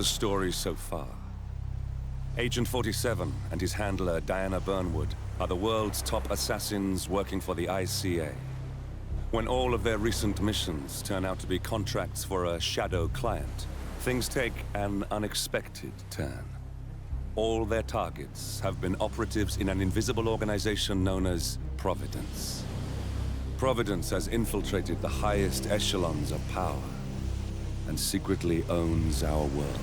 the story so far. Agent 47 and his handler Diana Burnwood are the world's top assassins working for the ICA. When all of their recent missions turn out to be contracts for a shadow client, things take an unexpected turn. All their targets have been operatives in an invisible organization known as Providence. Providence has infiltrated the highest echelons of power and secretly owns our world.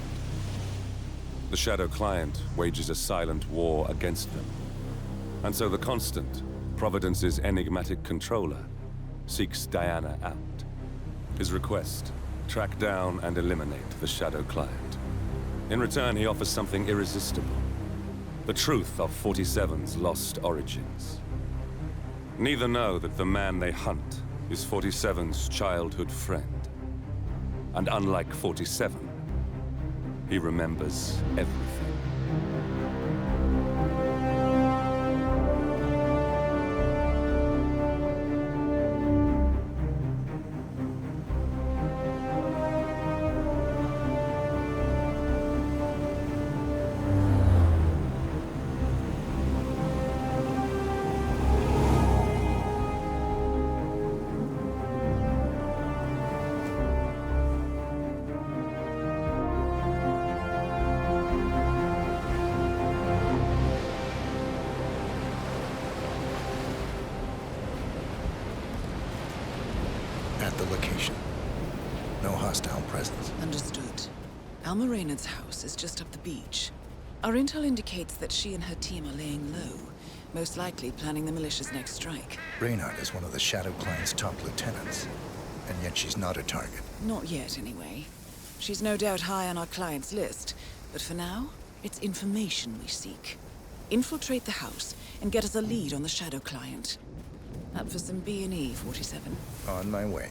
The shadow client wages a silent war against them. And so the Constant, Providence's enigmatic controller, seeks Diana out. His request, track down and eliminate the shadow client. In return, he offers something irresistible. The truth of 47's lost origins. Neither know that the man they hunt is 47's childhood friend. And unlike 47, he remembers everything. The location. No hostile presence. Understood. Alma Reynard's house is just up the beach. Our intel indicates that she and her team are laying low, most likely planning the militia's next strike. Reynard is one of the Shadow Client's top lieutenants, and yet she's not a target. Not yet, anyway. She's no doubt high on our client's list, but for now, it's information we seek. Infiltrate the house and get us a lead on the Shadow Client. Up for some B&E, 47. On my way.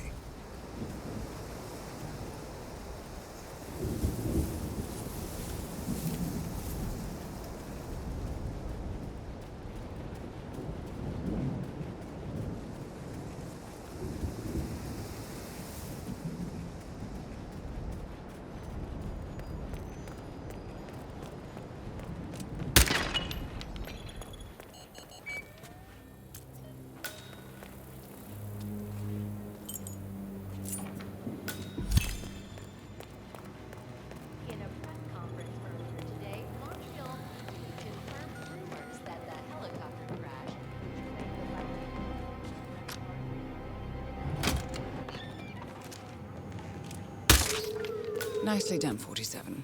Nicely done, 47.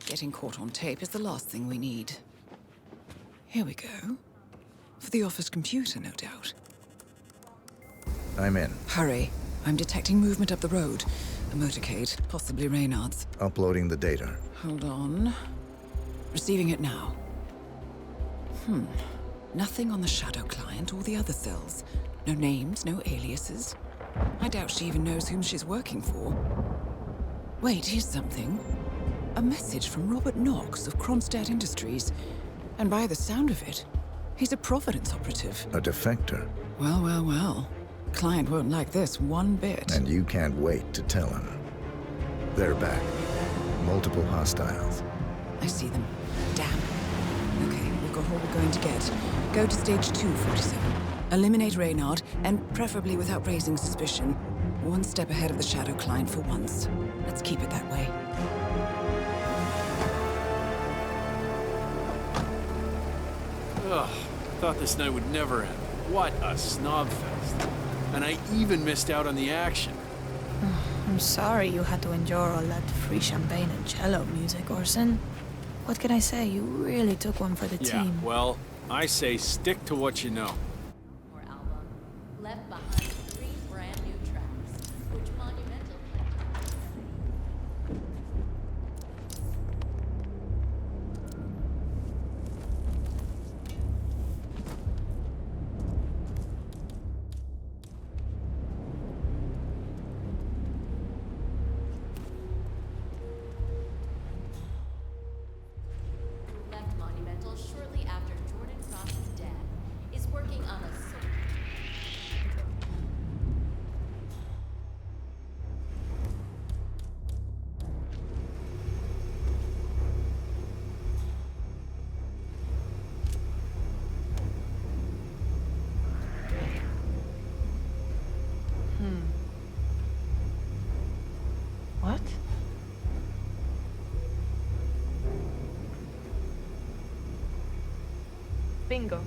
Getting caught on tape is the last thing we need. Here we go. For the office computer, no doubt. I'm in. Hurry. I'm detecting movement up the road. A motorcade, possibly Reynard's. Uploading the data. Hold on. Receiving it now. Nothing on the Shadow Client or the other cells. No names, no aliases. I doubt she even knows whom she's working for. Wait, here's something. A message from Robert Knox of Kronstadt Industries. And by the sound of it, he's a Providence operative. A defector. Well, well, well. Client won't like this one bit. And you can't wait to tell him. They're back. Multiple hostiles. I see them. Damn. Okay, we've got all we're going to get. Go to stage 2, 47. Eliminate Reynard, and preferably without raising suspicion. One step ahead of the Shadow Client for once. Let's keep it that way. Ugh, thought this night would never end. What a snob fest. And I even missed out on the action. I'm sorry you had to endure all that free champagne and cello music, Orson. What can I say? You really took one for the Yeah, team. well, I say stick to what you know. Our album left behind 3 brand new tracks, which monumental. Left monumental shortly after Jordan Cross's death is working on a soul. Bingo.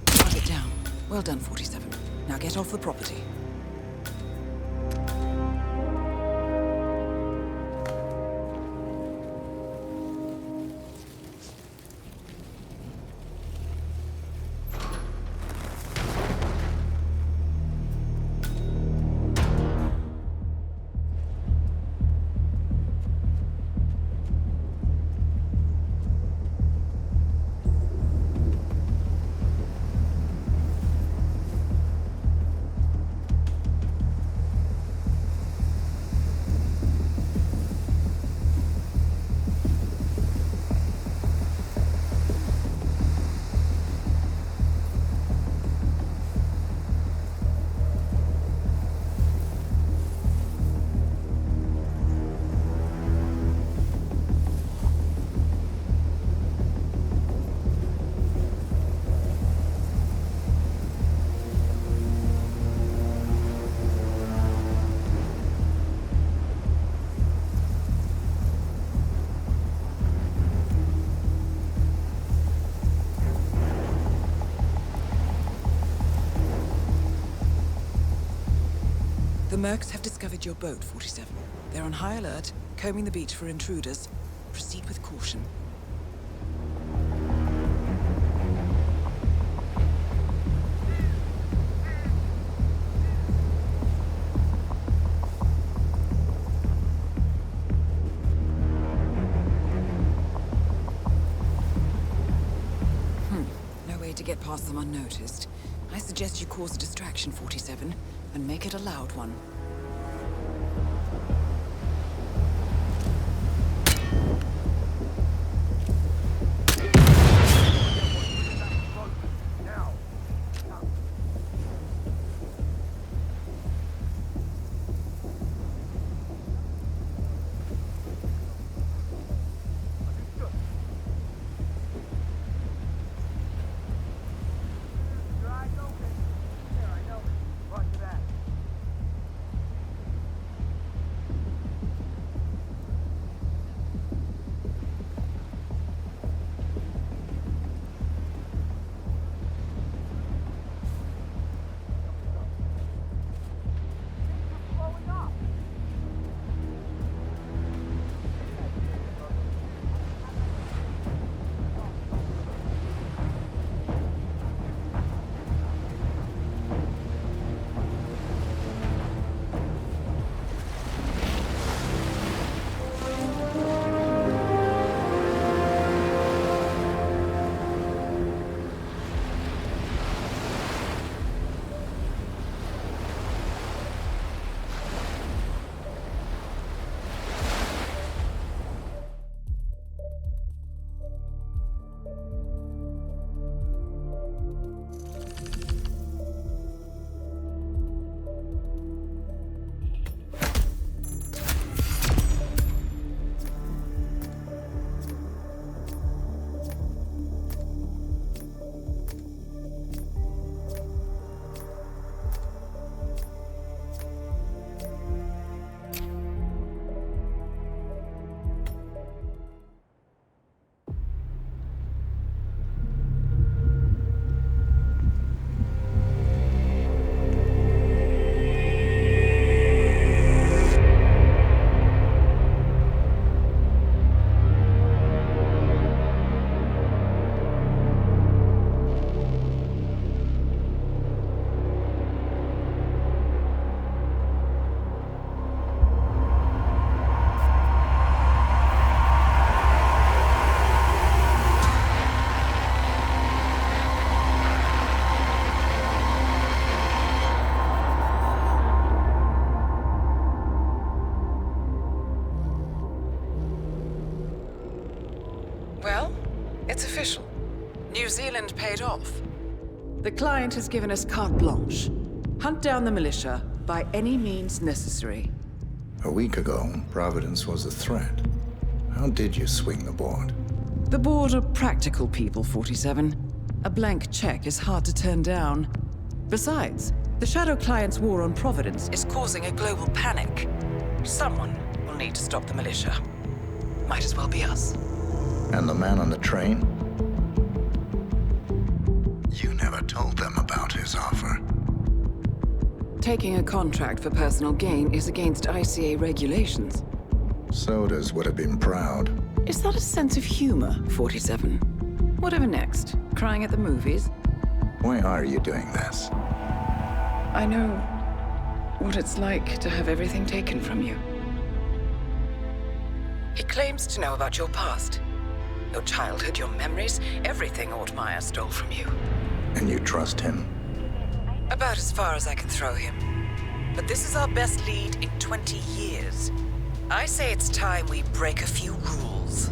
Got it down. Well done, 47. Now get off the property. The Mercs have discovered your boat, 47. They're on high alert, combing the beach for intruders. Proceed with caution. No way to get past them unnoticed. I suggest you cause a distraction, 47, and make it a loud one. It's official. New Zealand paid off. The client has given us carte blanche. Hunt down the militia by any means necessary. A week ago, Providence was a threat. How did you swing the board? The board are practical people, 47. A blank check is hard to turn down. Besides, the Shadow Client's war on Providence is causing a global panic. Someone will need to stop the militia. Might as well be us. And the man on the train? You never told them about his offer. Taking a contract for personal gain is against ICA regulations. Sodas would have been proud. Is that a sense of humor, 47? Whatever next? Crying at the movies? Why are you doing this? I know what it's like to have everything taken from you. He claims to know about your past. Your childhood, your memories, everything Altmaier stole from you. And you trust him? About as far as I can throw him. But this is our best lead in 20 years. I say it's time we break a few rules.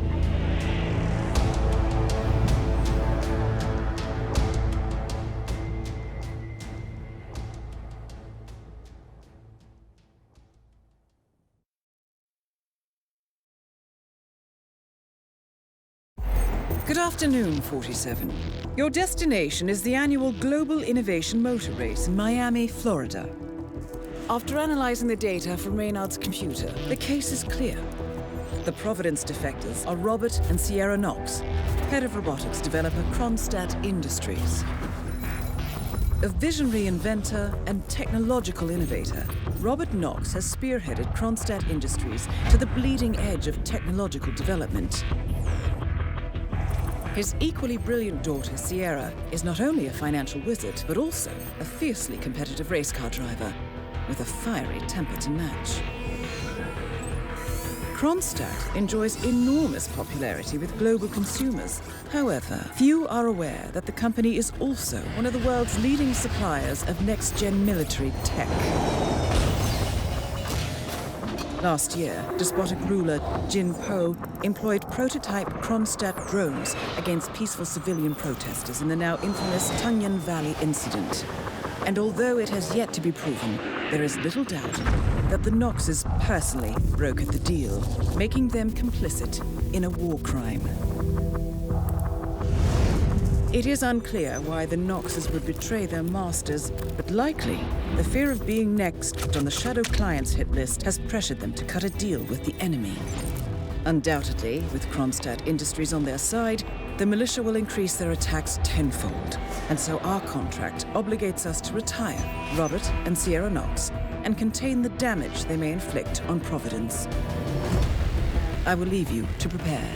Good afternoon, 47. Your destination is the annual Global Innovation Motor Race in Miami, Florida. After analyzing the data from Reynard's computer, the case is clear. The Providence defectors are Robert and Sierra Knox, head of robotics developer Kronstadt Industries. A visionary inventor and technological innovator, Robert Knox has spearheaded Kronstadt Industries to the bleeding edge of technological development. His equally brilliant daughter, Sierra, is not only a financial wizard, but also a fiercely competitive race car driver, with a fiery temper to match. Kronstadt enjoys enormous popularity with global consumers. However, few are aware that the company is also one of the world's leading suppliers of next-gen military tech. Last year, despotic ruler Jin Po employed prototype Kronstadt drones against peaceful civilian protesters in the now infamous Tungan Valley incident. And although it has yet to be proven, there is little doubt that the Knoxes personally brokered the deal, making them complicit in a war crime. It is unclear why the Knoxes would betray their masters, but likely the fear of being next on the Shadow Clients hit list has pressured them to cut a deal with the enemy. Undoubtedly, with Kronstadt Industries on their side, the militia will increase their attacks tenfold, and so our contract obligates us to retire Robert and Sierra Knox and contain the damage they may inflict on Providence. I will leave you to prepare.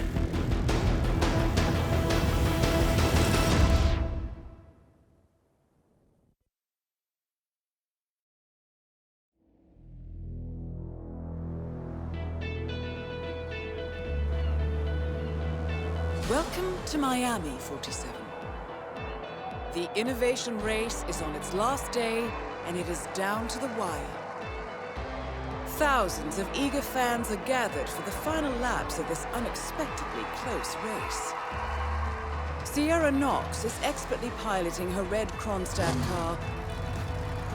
Welcome to Miami, 47. The innovation race is on its last day, and it is down to the wire. Thousands of eager fans are gathered for the final laps of this unexpectedly close race. Sierra Knox is expertly piloting her red Kronstadt car.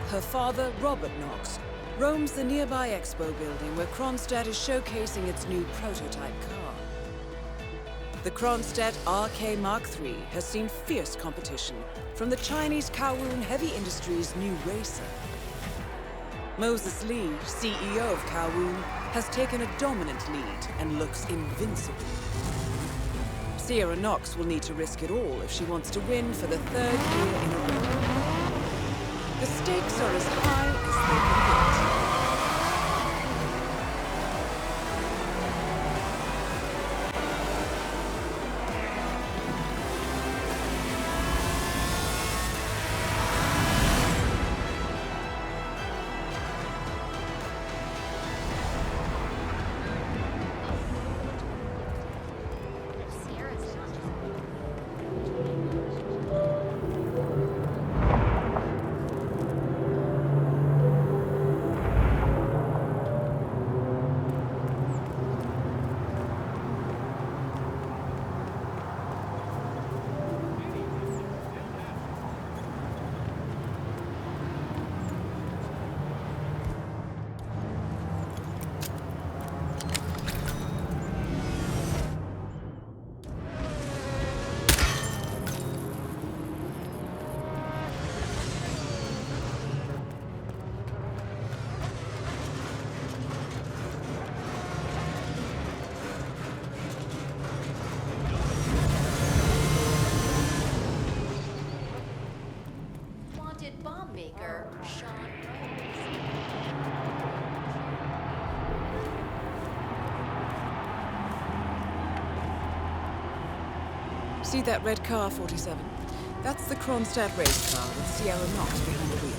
Her father, Robert Knox, roams the nearby expo building where Kronstadt is showcasing its new prototype car. The Kronstadt RK Mark III has seen fierce competition from the Chinese Kowloon Heavy Industries' new racer. Moses Lee, CEO of Kowloon, has taken a dominant lead and looks invincible. Sierra Knox will need to risk it all if she wants to win for the third year in a row. The stakes are as high as they can get. filmmaker Sean Rhodes. See that red car, 47? That's the Kronstadt race car with Sierra Knox behind the wheel.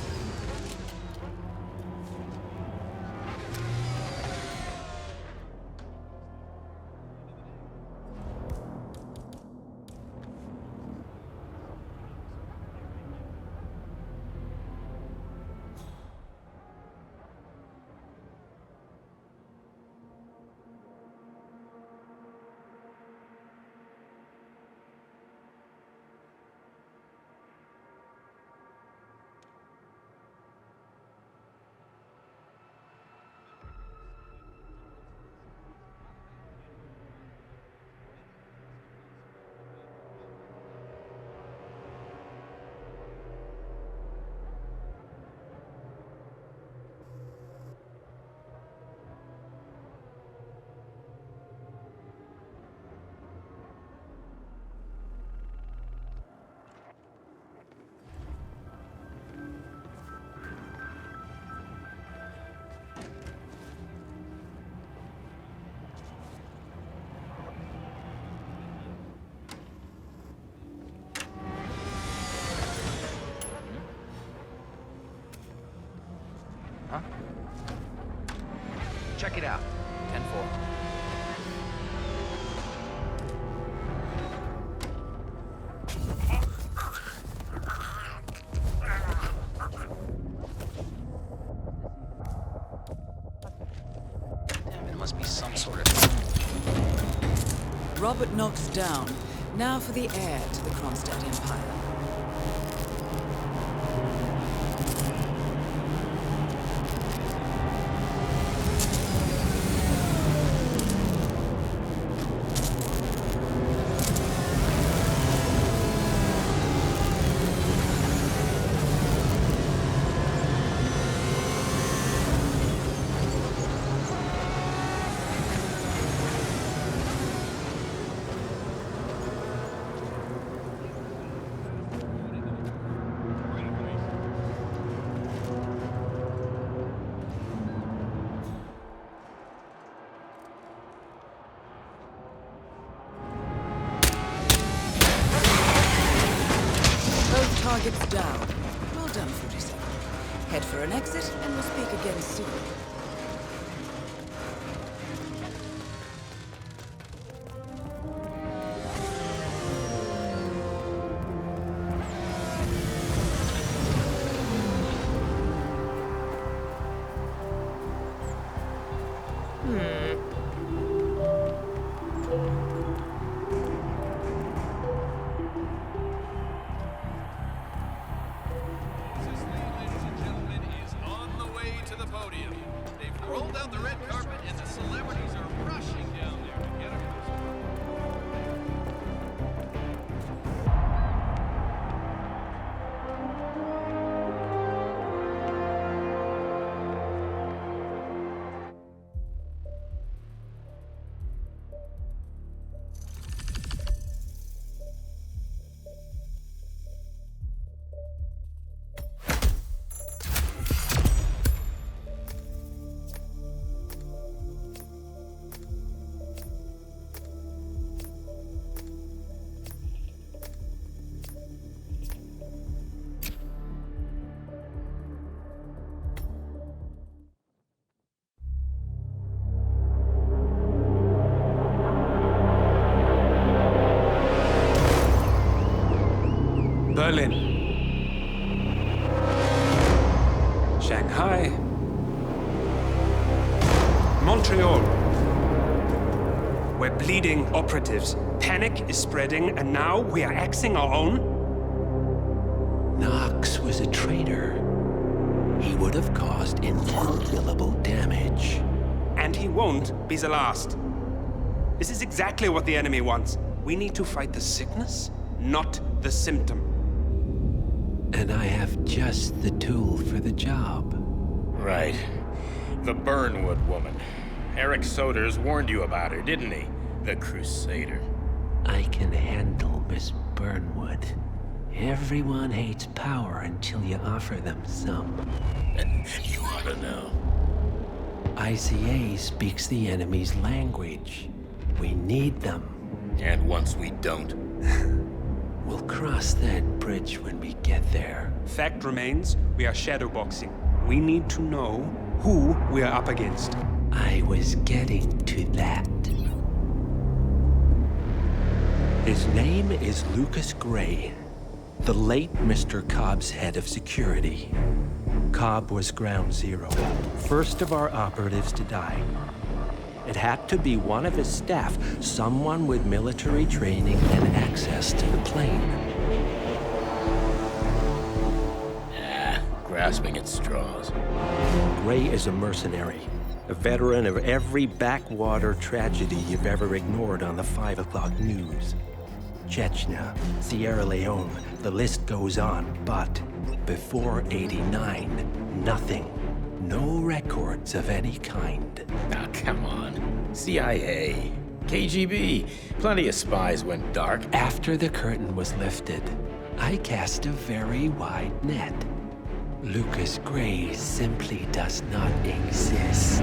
Check it out. 10-4. Damn, it must be some sort of... Robert Knox down. Now for the heir to the Kronstadt Empire. Targets down. Well done, 47. Head for an exit, and we'll speak again soon. Berlin, Shanghai, Montreal. We're bleeding operatives. Panic is spreading, and now we are axing our own? Knox was a traitor. He would have caused incalculable damage. And he won't be the last. This is exactly what the enemy wants. We need to fight the sickness, not the symptom. And I have just the tool for the job. Right. The Burnwood woman. Eric Soders warned you about her, didn't he? The Crusader. I can handle Miss Burnwood. Everyone hates power until you offer them some. You ought to know. ICA speaks the enemy's language. We need them. And once we don't, We'll cross that bridge when we get there. Fact remains, we are shadowboxing. We need to know who we are up against. I was getting to that. His name is Lucas Gray, the late Mr. Cobb's head of security. Cobb was ground zero, first of our operatives to die. It had to be one of his staff, someone with military training and access to the plane. grasping at straws. Gray is a mercenary, a veteran of every backwater tragedy you've ever ignored on the 5 o'clock news. Chechnya, Sierra Leone, the list goes on, but before '89, nothing. No records of any kind. Now, come on. CIA, KGB, plenty of spies went dark. After the curtain was lifted, I cast a very wide net. Lucas Gray simply does not exist.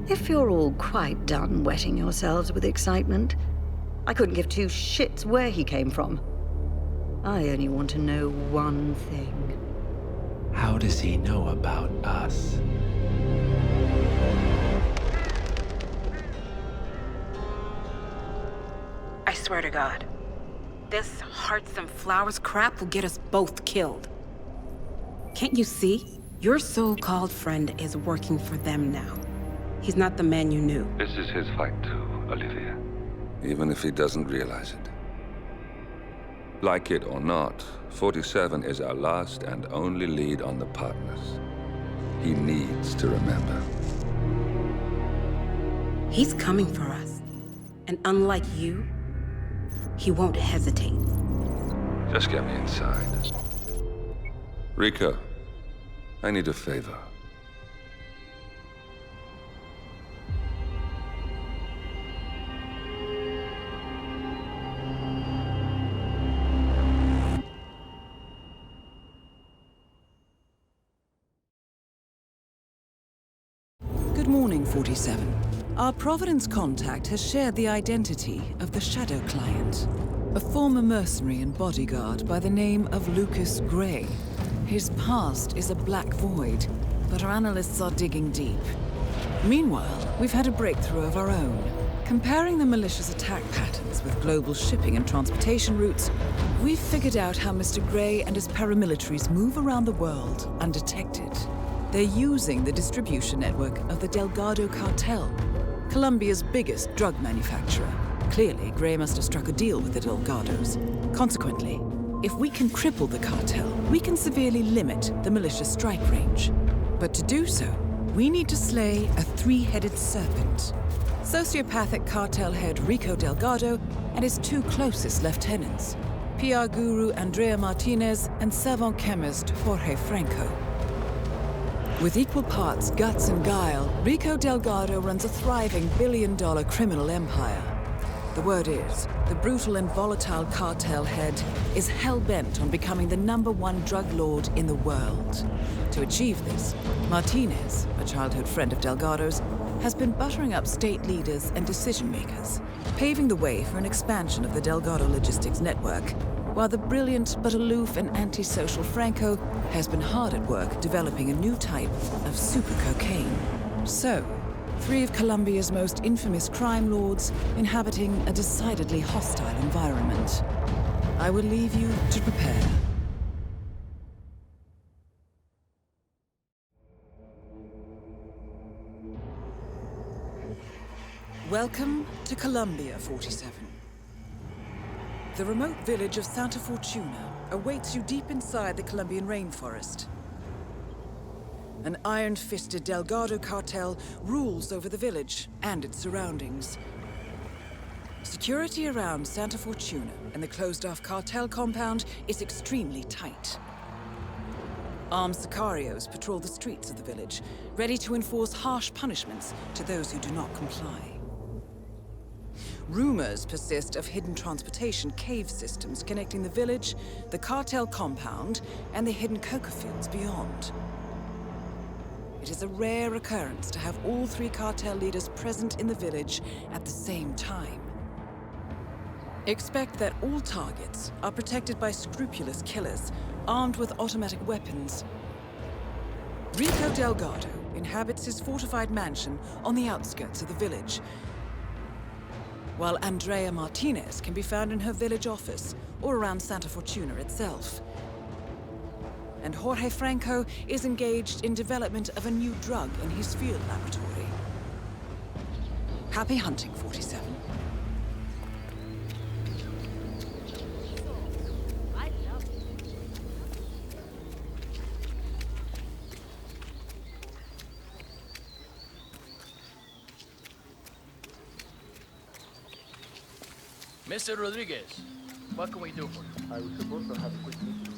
If you're all quite done wetting yourselves with excitement, I couldn't give two shits where he came from. I only want to know one thing. How does he know about us? I swear to God, this hearts and flowers crap will get us both killed. Can't you see? Your so-called friend is working for them now. He's not the man you knew. This is his fight too, Olivia. Even if he doesn't realize it. Like it or not, 47 is our last and only lead on the partners. He needs to remember. He's coming for us. And unlike you, he won't hesitate. Just get me inside. Rico, I need a favor. Good morning, 47. Our Providence contact has shared the identity of the Shadow Client, a former mercenary and bodyguard by the name of Lucas Gray. His past is a black void, but our analysts are digging deep. Meanwhile, we've had a breakthrough of our own. Comparing the malicious attack patterns with global shipping and transportation routes, we've figured out how Mr. Gray and his paramilitaries move around the world undetected. They're using the distribution network of the Delgado Cartel, Colombia's biggest drug manufacturer. Clearly, Gray must have struck a deal with the Delgados. Consequently, if we can cripple the cartel, we can severely limit the malicious strike range. But to do so, we need to slay a three-headed serpent. Sociopathic cartel head Rico Delgado and his two closest lieutenants, PR guru Andrea Martinez and savant chemist Jorge Franco. With equal parts guts and guile, Rico Delgado runs a thriving billion-dollar criminal empire. The word is, the brutal and volatile cartel head is hell-bent on becoming the #1 drug lord in the world. To achieve this, Martinez, a childhood friend of Delgado's, has been buttering up state leaders and decision-makers, paving the way for an expansion of the Delgado logistics network, while the brilliant but aloof and antisocial Franco has been hard at work developing a new type of super cocaine. So, 3 of Colombia's most infamous crime lords inhabiting a decidedly hostile environment. I will leave you to prepare. Welcome to Colombia, 47. The remote village of Santa-Fортуна awaits you deep inside the Colombian rainforest. An iron-fisted Delgado cartel rules over the village and its surroundings. Security around Santa-Fортуна and the closed-off cartel compound is extremely tight. Armed sicarios patrol the streets of the village, ready to enforce harsh punishments to those who do not comply. rumors persist of hidden transportation cave systems connecting the village, the cartel compound, and the hidden coca fields beyond. It is a rare occurrence to have all three cartel leaders present in the village at the same time. Expect that all targets are protected by scrupulous killers, armed with automatic weapons. Rico Delgado inhabits his fortified mansion on the outskirts of the village, while Andrea Martinez can be found in her village office or around Santa-Fortuna itself. And Jorge Franco is engaged in development of a new drug in his field laboratory. Happy hunting, 47. Mr. Rodriguez, what can we do for you? I was supposed to have a quick meeting.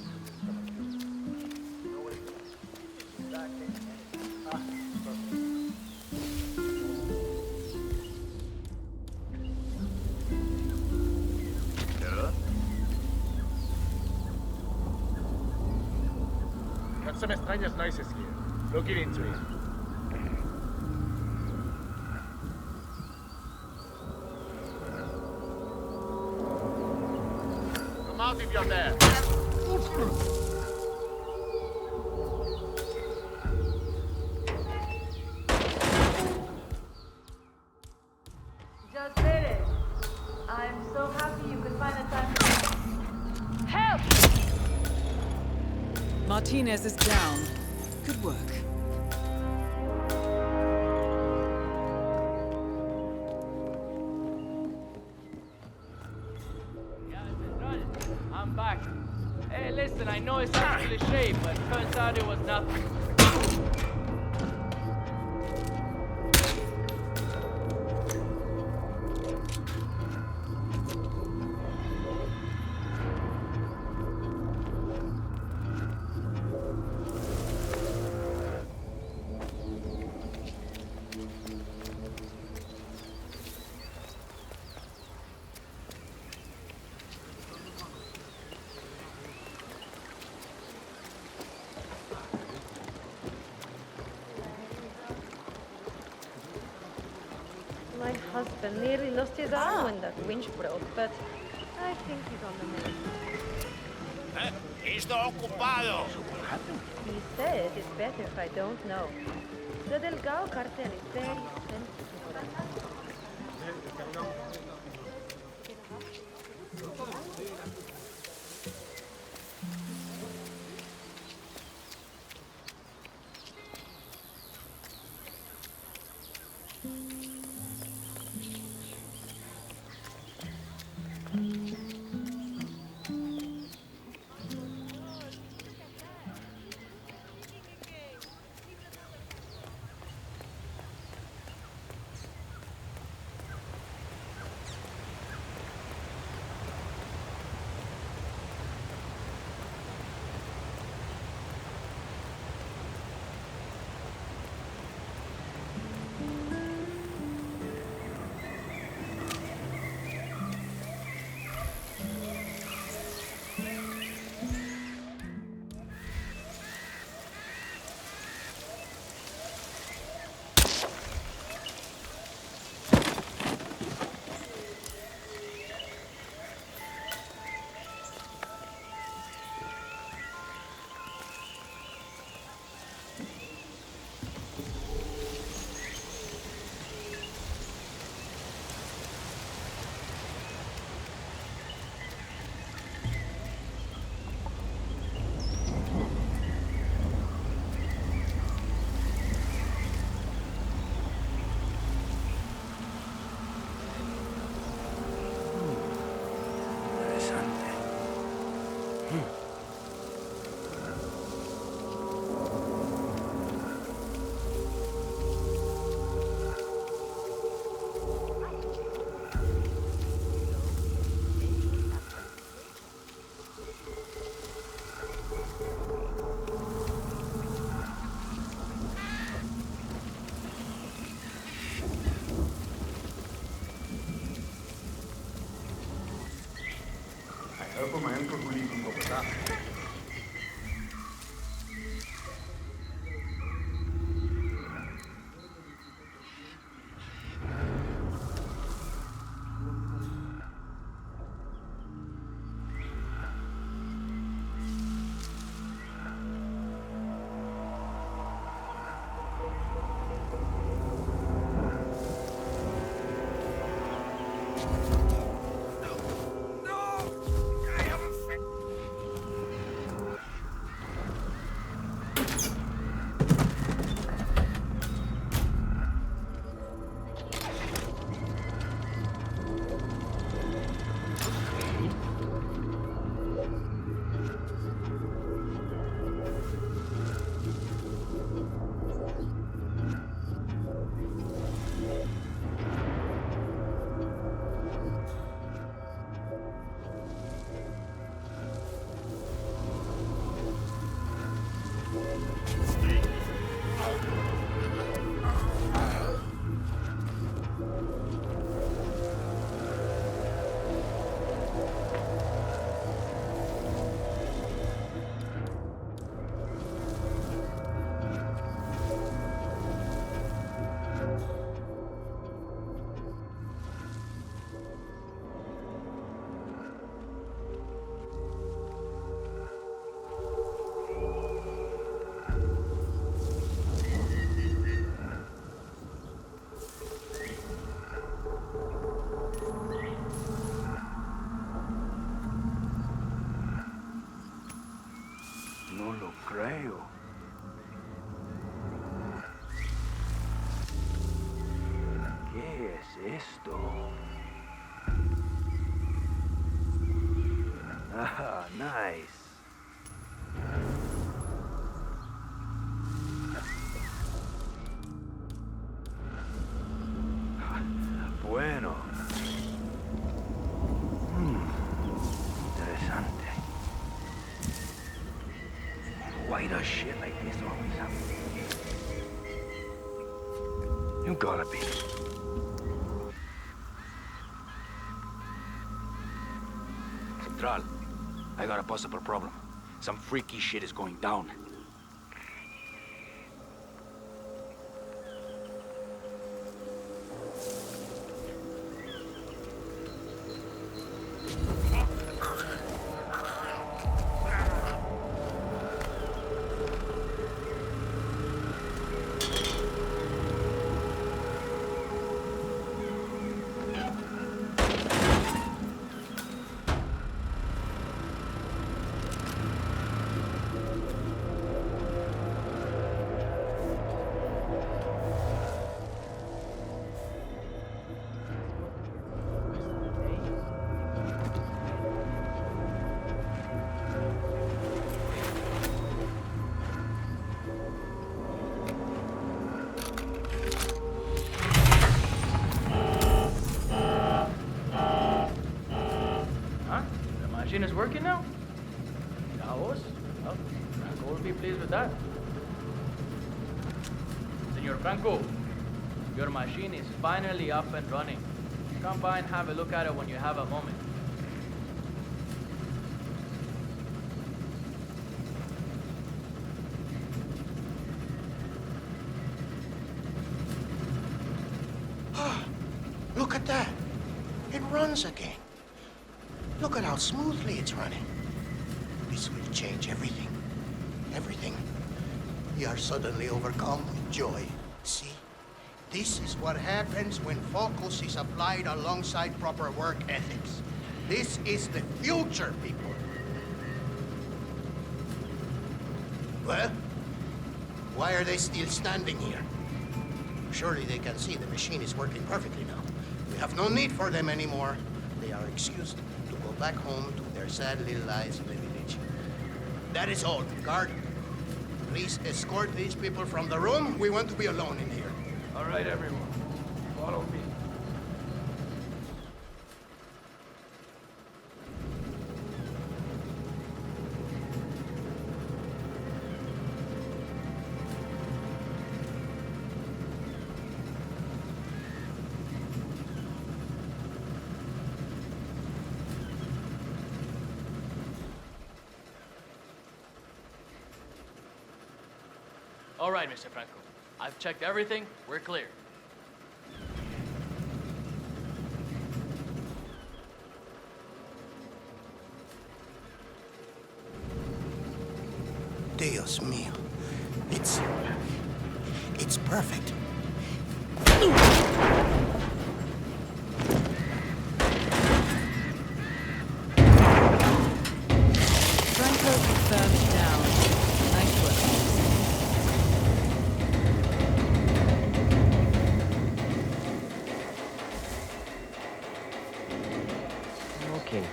Got some extrañas noises here. Look it into it. Come out if you're there. Just did it. I'm so happy you could find a time to help. Martinez is down. Good work. I'm back. Hey, listen, I know it's actually shape, but turns out it was nothing. My husband nearly lost his arm when that winch broke, but I think he's on the mend. Está ocupado. He says it's better if I don't know. The Delgado cartel is very sensitive for that. Ah, nice. Bueno. Interesante. Why does shit like this always happen? You gotta be. Central, I got a possible problem. Some freaky shit is going down. Is working now? Davos? Oh, Franco will be pleased with that. Senor Franco, your machine is finally up and running. Come by and have a look at it when you have a moment. Look at that. It runs again. Look at how smoothly it's running. This will change everything. Everything. We are suddenly overcome with joy. See? This is what happens when focus is applied alongside proper work ethics. This is the future, people. Well, why are they still standing here? Surely they can see the machine is working perfectly now. We have no need for them anymore. They are excused to go back home to their sad little lives in the village. That is all. Guard, please escort these people from the room. We want to be alone in here. All right, everyone. Follow me. All right, Mr. Franco. I've checked everything. We're clear. Dios mío. It's perfect. Franco confirmed down. Nice work. Okay.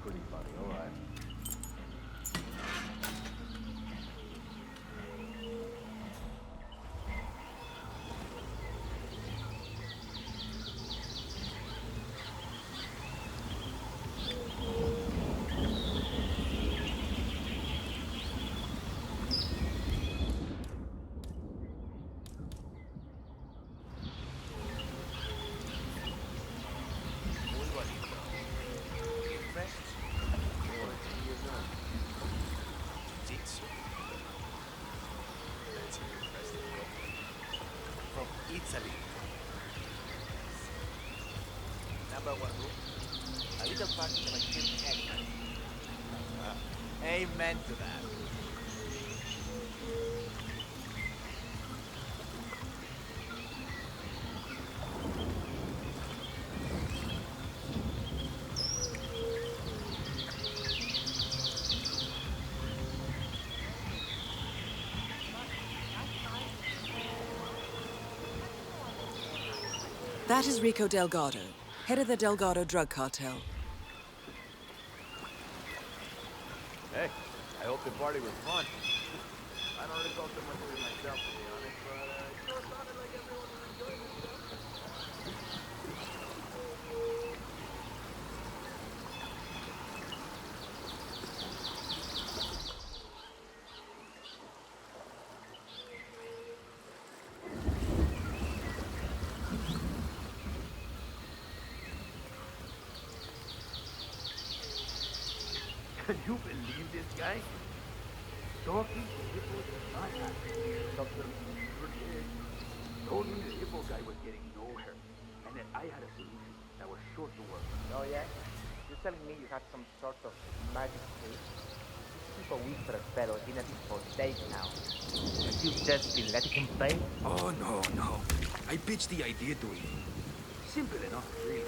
Pretty funny, all right. From Italy. Number one room. A little party of a cute animal. Amen to that. That is Rico Delgado, head of the Delgado drug cartel. Hey, I hope the party was fun. I don't recall too much of it myself, to be honest, but it sure sounded like everyone was enjoying themselves. Can you believe this guy? Talking to hippos is not happening. Something really is. Told me the hippo guy was getting nowhere, and that I had a solution that was sure to work. Oh yeah? You're telling me you have some sort of magic trick? These people whisper pero in a for days now. And you've just been letting him play? Oh, no. I pitched the idea to him. Simple enough, really.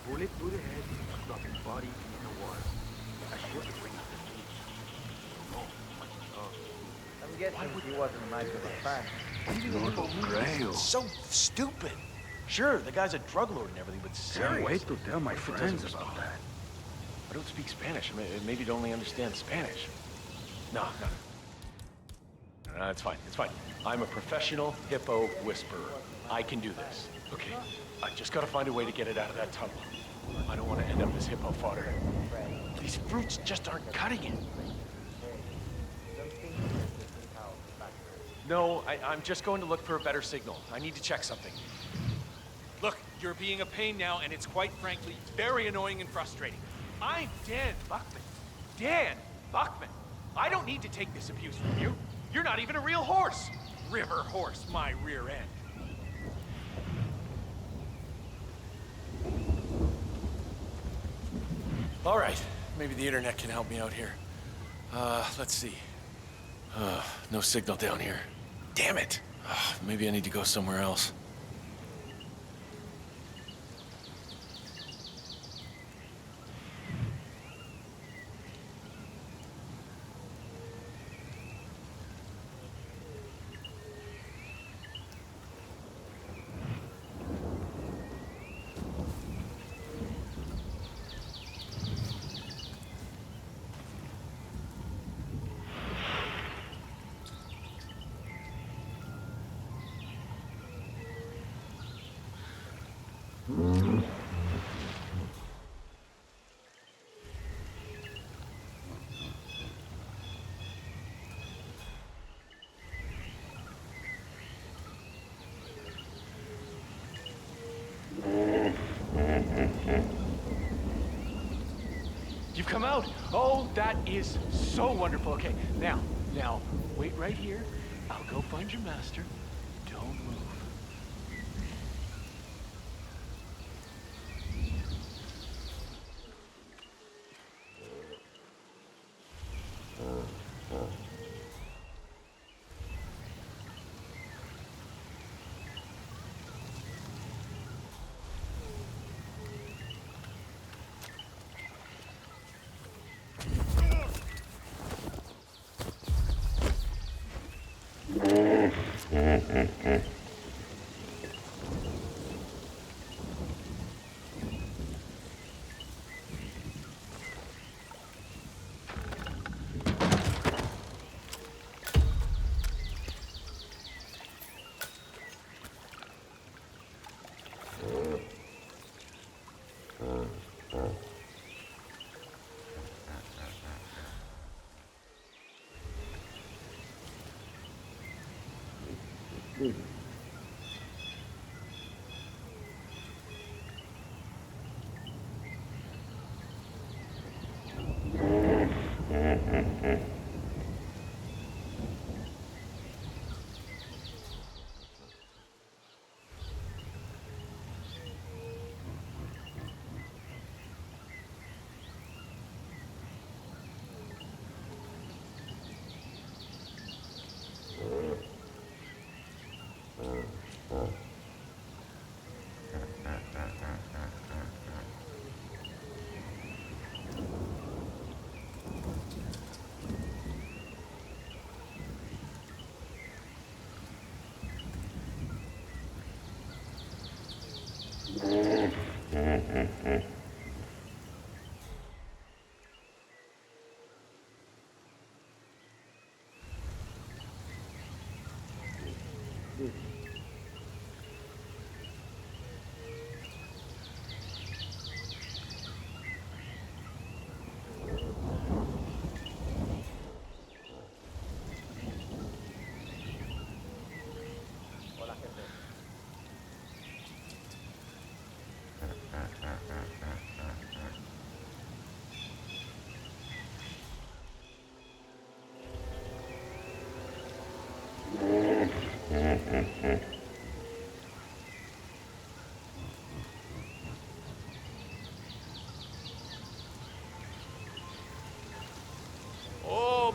Bullet through the head, drop his body in the water. I sure to bring it to me. No. I'm guessing he wasn't much of a fan. So stupid. Sure, the guy's a drug lord and everything, but serious. Can't wait to tell my friends about that. I don't speak Spanish. Maybe don't only understand Spanish. No, it's fine. I'm a professional hippo whisperer. I can do this. Okay, I just gotta find a way to get it out of that tunnel. I don't want to end up as hippo fodder. These fruits just aren't cutting it. No, I'm just going to look for a better signal. I need to check something. Look, you're being a pain now, and it's quite frankly very annoying and frustrating. I'm Dan Buckman. Dan Buckman. I don't need to take this abuse from you. You're not even a real horse. River horse, my rear end. All right, maybe the internet can help me out here. Let's see. No signal down here. Damn it. Maybe I need to go somewhere else. You've come out. Oh, that is so wonderful. Okay, now, wait right here. I'll go find your master. Don't move.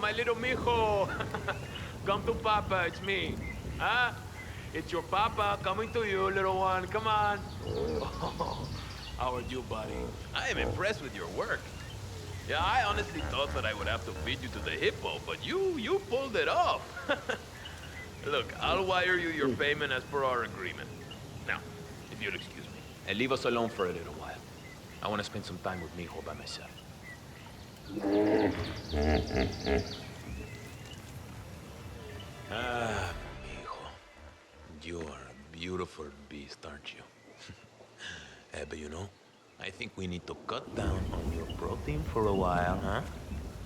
my little mijo. Come to Papa, it's me. Huh? It's your Papa coming to you, little one. Come on. How are you, buddy? I am impressed with your work. Yeah, I honestly thought that I would have to feed you to the hippo, but you pulled it off. Look, I'll wire you your payment as per our agreement. Now, if you'll excuse me, and leave us alone for a little while. I want to spend some time with Mijo by myself. Ah, Mijo. You are a beautiful beast, aren't you? But you know, I think we need to cut down on your protein for a while, huh?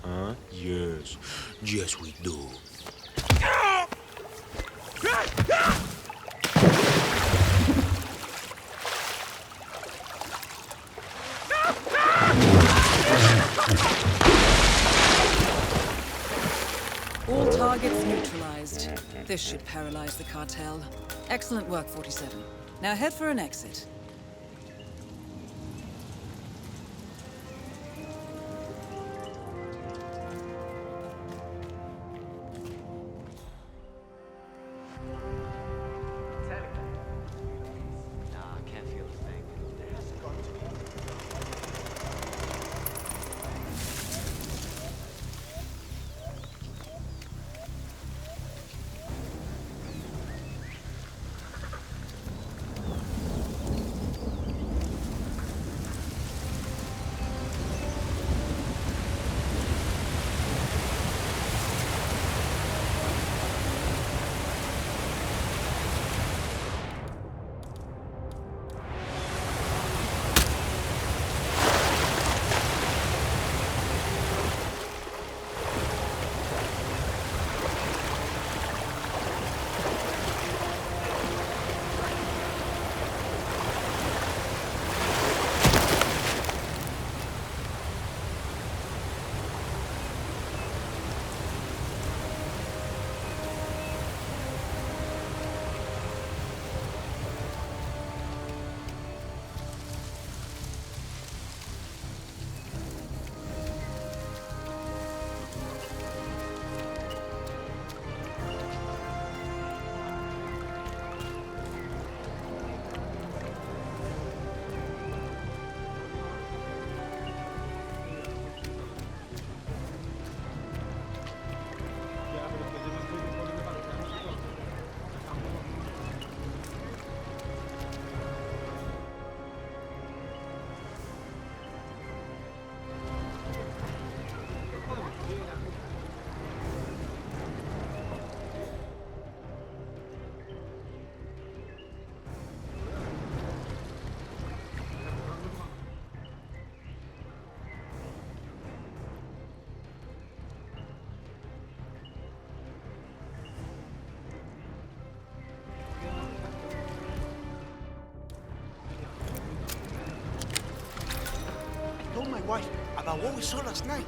Huh? Yes. Yes, we do. All targets neutralized. This should paralyze the cartel. Excellent work, 47. Now head for an exit. My wife about what we saw last night.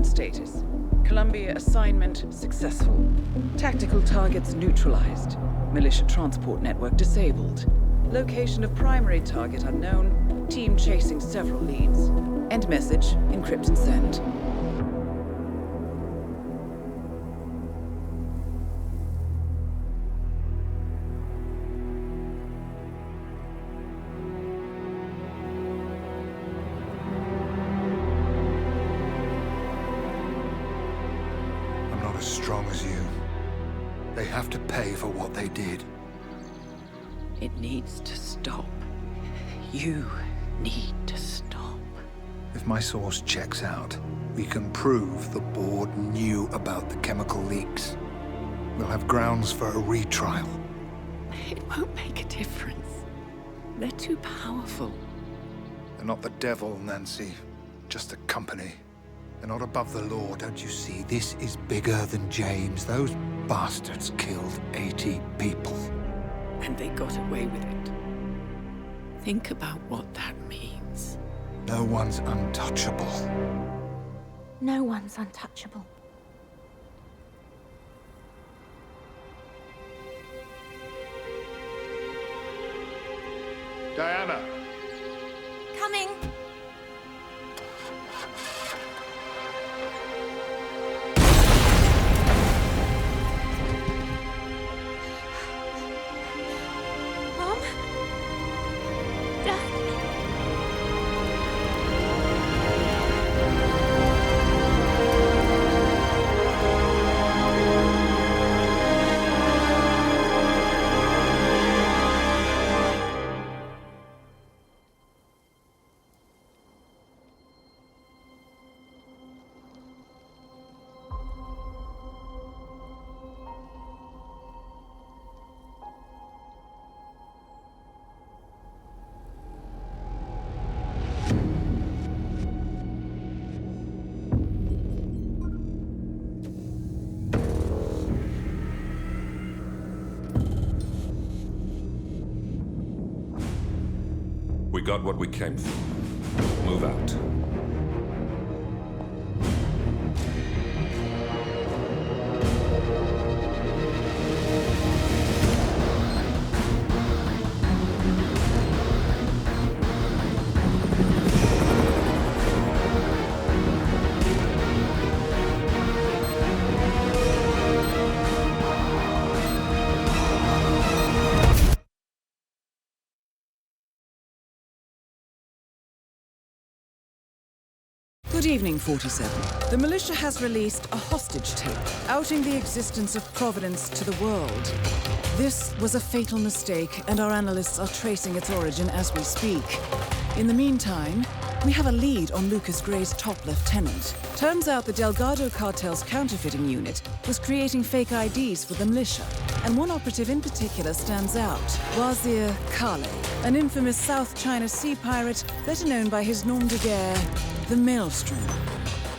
Status. Columbia assignment successful. Tactical targets neutralized. Militia transport network disabled. Location of primary target unknown. Team chasing several leads. End message, encrypt and send. As strong as you. They have to pay for what they did. It needs to stop. You need to stop. If my source checks out, we can prove the board knew about the chemical leaks. We'll have grounds for a retrial. It won't make a difference. They're too powerful. They're not the devil, Nancy. Just a company. They're not above the law, don't you see? This is bigger than James. Those bastards killed 80 people. And they got away with it. Think about what that means. No one's untouchable. No one's untouchable. Diana! Coming! Mom? Dad? We got what we came for. Move out. Good evening, 47. The militia has released a hostage tape, outing the existence of Providence to the world. This was a fatal mistake, and our analysts are tracing its origin as we speak. In the meantime, we have a lead on Lucas Gray's top lieutenant. Turns out the Delgado cartel's counterfeiting unit was creating fake IDs for the militia, and one operative in particular stands out, Wazir Kale, an infamous South China Sea pirate better known by his nom de guerre, the Maelstrom.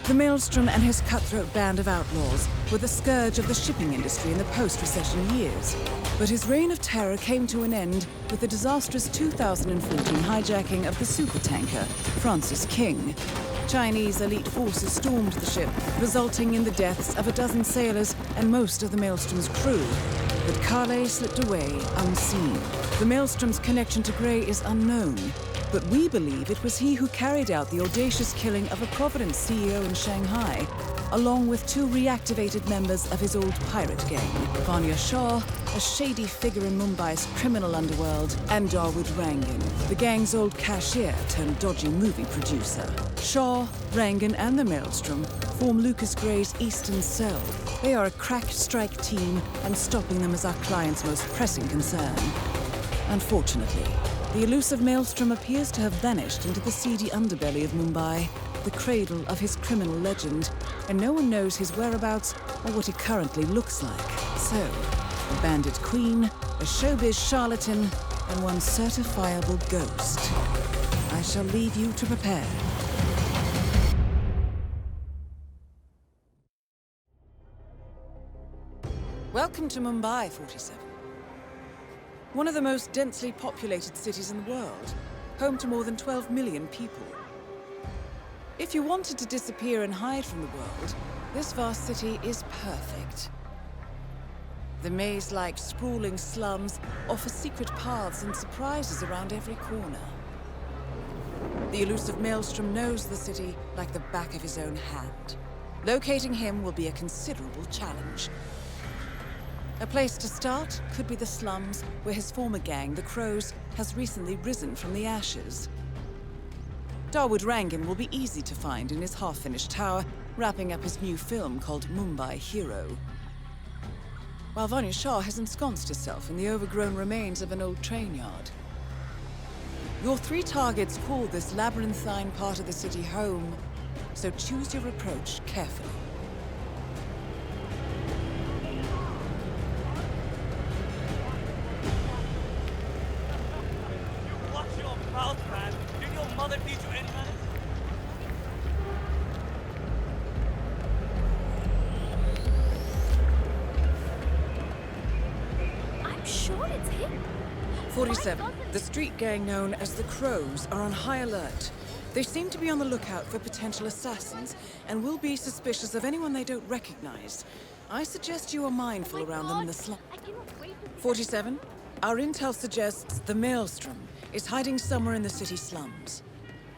The Maelstrom and his cutthroat band of outlaws were the scourge of the shipping industry in the post-recession years. But his reign of terror came to an end with the disastrous 2014 hijacking of the supertanker, Francis King. Chinese elite forces stormed the ship, resulting in the deaths of a dozen sailors and most of the Maelstrom's crew. But Kale slipped away unseen. The Maelstrom's connection to Gray is unknown, but we believe it was he who carried out the audacious killing of a Providence CEO in Shanghai, along with two reactivated members of his old pirate gang, Vanya Shah, a shady figure in Mumbai's criminal underworld, and Dawood Rangan, the gang's old cashier turned dodgy movie producer. Shah, Rangan, and the Maelstrom form Lucas Gray's Eastern Cell. They are a crack strike team, and stopping them is our client's most pressing concern. Unfortunately, the elusive Maelstrom appears to have vanished into the seedy underbelly of Mumbai, the cradle of his criminal legend, and no one knows his whereabouts or what he currently looks like. So, a bandit queen, a showbiz charlatan, and one certifiable ghost. I shall leave you to prepare. Welcome to Mumbai, 47. One of the most densely populated cities in the world, home to more than 12 million people. If you wanted to disappear and hide from the world, this vast city is perfect. The maze-like sprawling slums offer secret paths and surprises around every corner. The elusive Maelstrom knows the city like the back of his own hand. Locating him will be a considerable challenge. A place to start could be the slums, where his former gang, the Crows, has recently risen from the ashes. Dawood Rangan will be easy to find in his half-finished tower, wrapping up his new film called Mumbai Hero. while Vanya Shah has ensconced herself in the overgrown remains of an old train yard. Your 3 targets call this labyrinthine part of the city home, so choose your approach carefully. Watch your mouth, man! Did your mother teach you any manners? I'm sure it's him. 47. The street gang known as the Crows are on high alert. They seem to be on the lookout for potential assassins and will be suspicious of anyone they don't recognize. I suggest you are mindful around them in the slum. 47. Our intel suggests the Maelstrom is hiding somewhere in the city slums.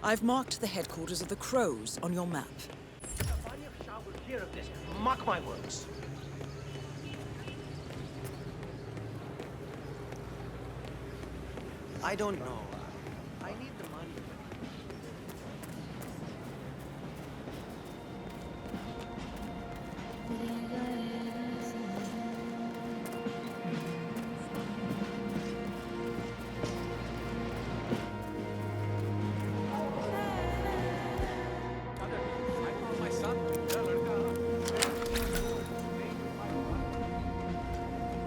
I've marked the headquarters of the Crows on your map. Vanya Shah will hear of this. Mark my words. I don't know. I need the money.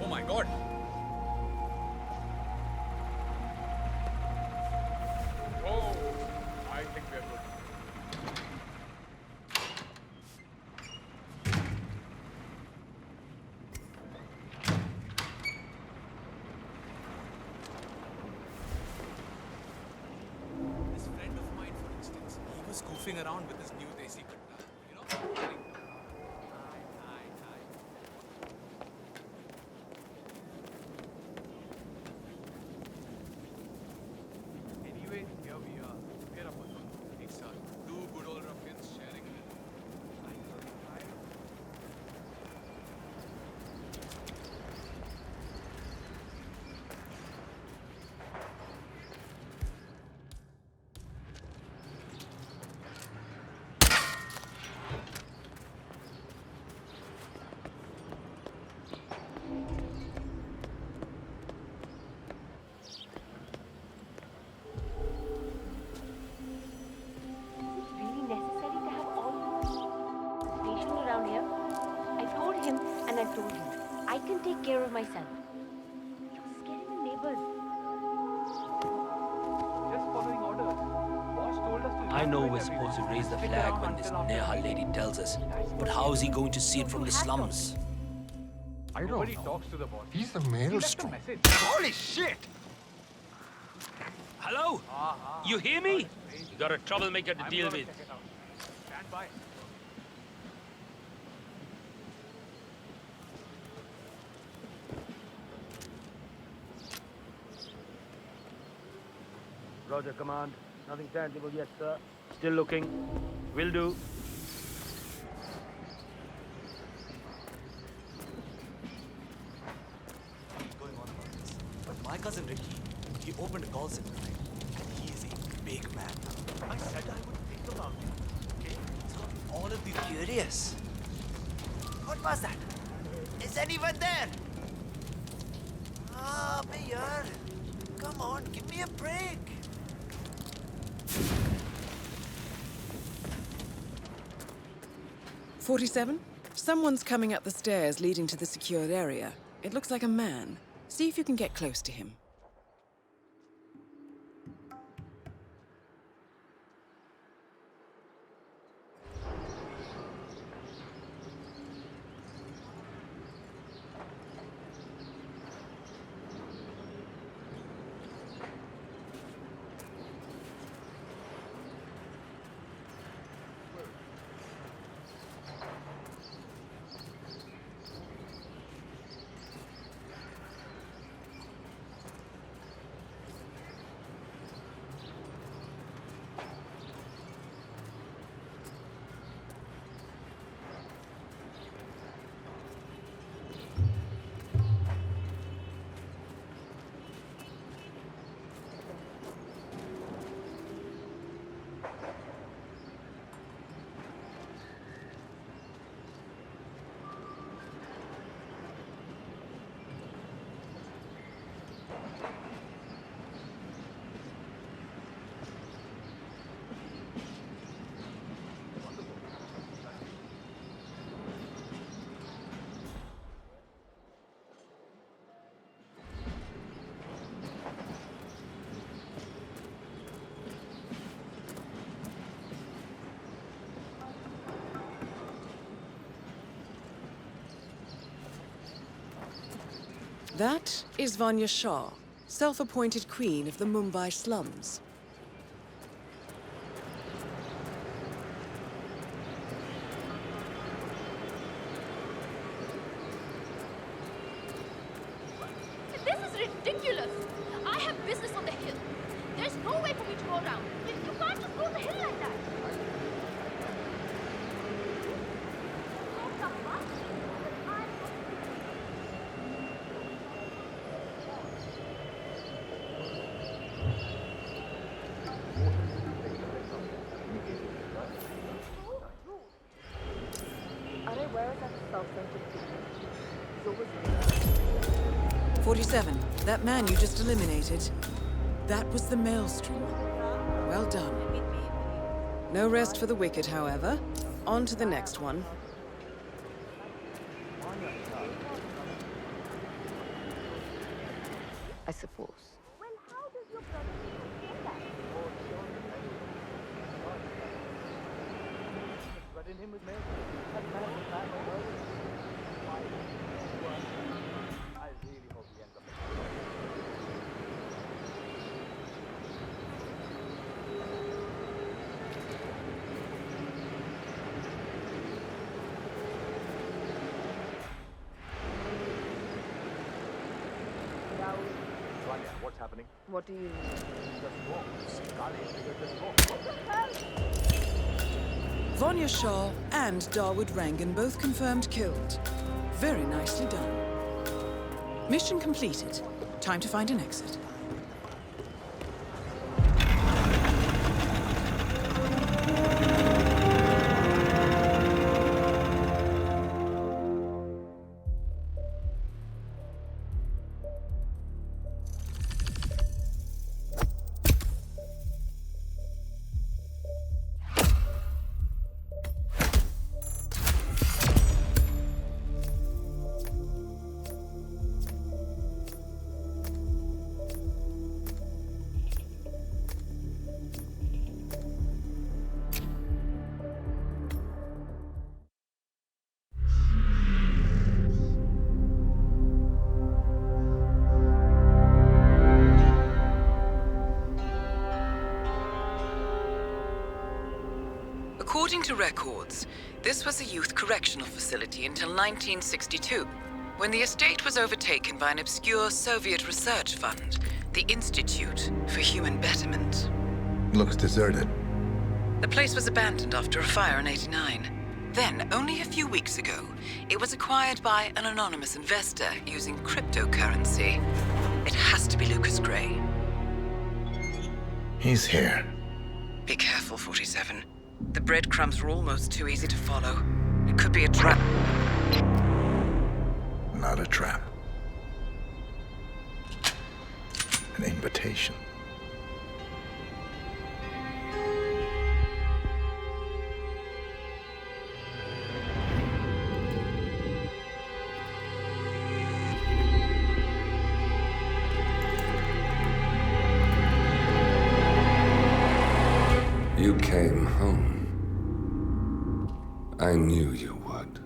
Oh my god! Oh, I think we're good. This friend of mine, for instance, he was goofing around with his new desi katta. You know? Anyway, here we are. We're up on one. It's two good old ruffians sharing it. Really necessary to have all stationed around here? I told him and I told him. I can take care of my son. You're scaring the neighbors. Just following orders. Boss told us to. I know we're supposed to raise the flag when this Neha lady tells us, but how is he going to see it from the slums? I don't Nobody talks to the boss. He's the He left a Maelstrom. message. Holy shit! Hello? You hear me? You got a troublemaker to deal with. Stand by. Roger, command. Nothing tangible yet, sir. Still looking. Will do. Going on about this. But my cousin Ricky, he opened a call center, right? And he is a big man now. I said I would think about him. Okay? It's got all of you curious. What was that? Is anyone there? Ah, Mayor. Come on, give me a break. "47? Someone's coming up the stairs leading to the secured area. It looks like a man. See if you can get close to him." That is Vanya Shah, self-appointed queen of the Mumbai slums. This is ridiculous! I have business on the hill. There's no way for me to go around. You can't just go the hill like that. Where is that self-centered 47. That man you just eliminated. That was the Maelstrom. Well done. No rest for the wicked, however. On to the next one. I suppose. Well, how does your brother say that? Threaten him with me? I really hope he ends up. Vanya, what's happening? What do you mean? Just walk. Just walk. Vanya Shah and Dawood Rangan both confirmed killed. Very nicely done. Mission completed. Time to find an exit. According to records, this was a youth correctional facility until 1962, when the estate was overtaken by an obscure Soviet research fund, the Institute for Human Betterment. Looks deserted. The place was abandoned after a fire in '89. Then, only a few weeks ago, it was acquired by an anonymous investor using cryptocurrency. It has to be Lucas Gray. He's here. Be careful, 47. The breadcrumbs were almost too easy to follow. It could be a trap. Not a trap. An invitation. You came home. I knew you would.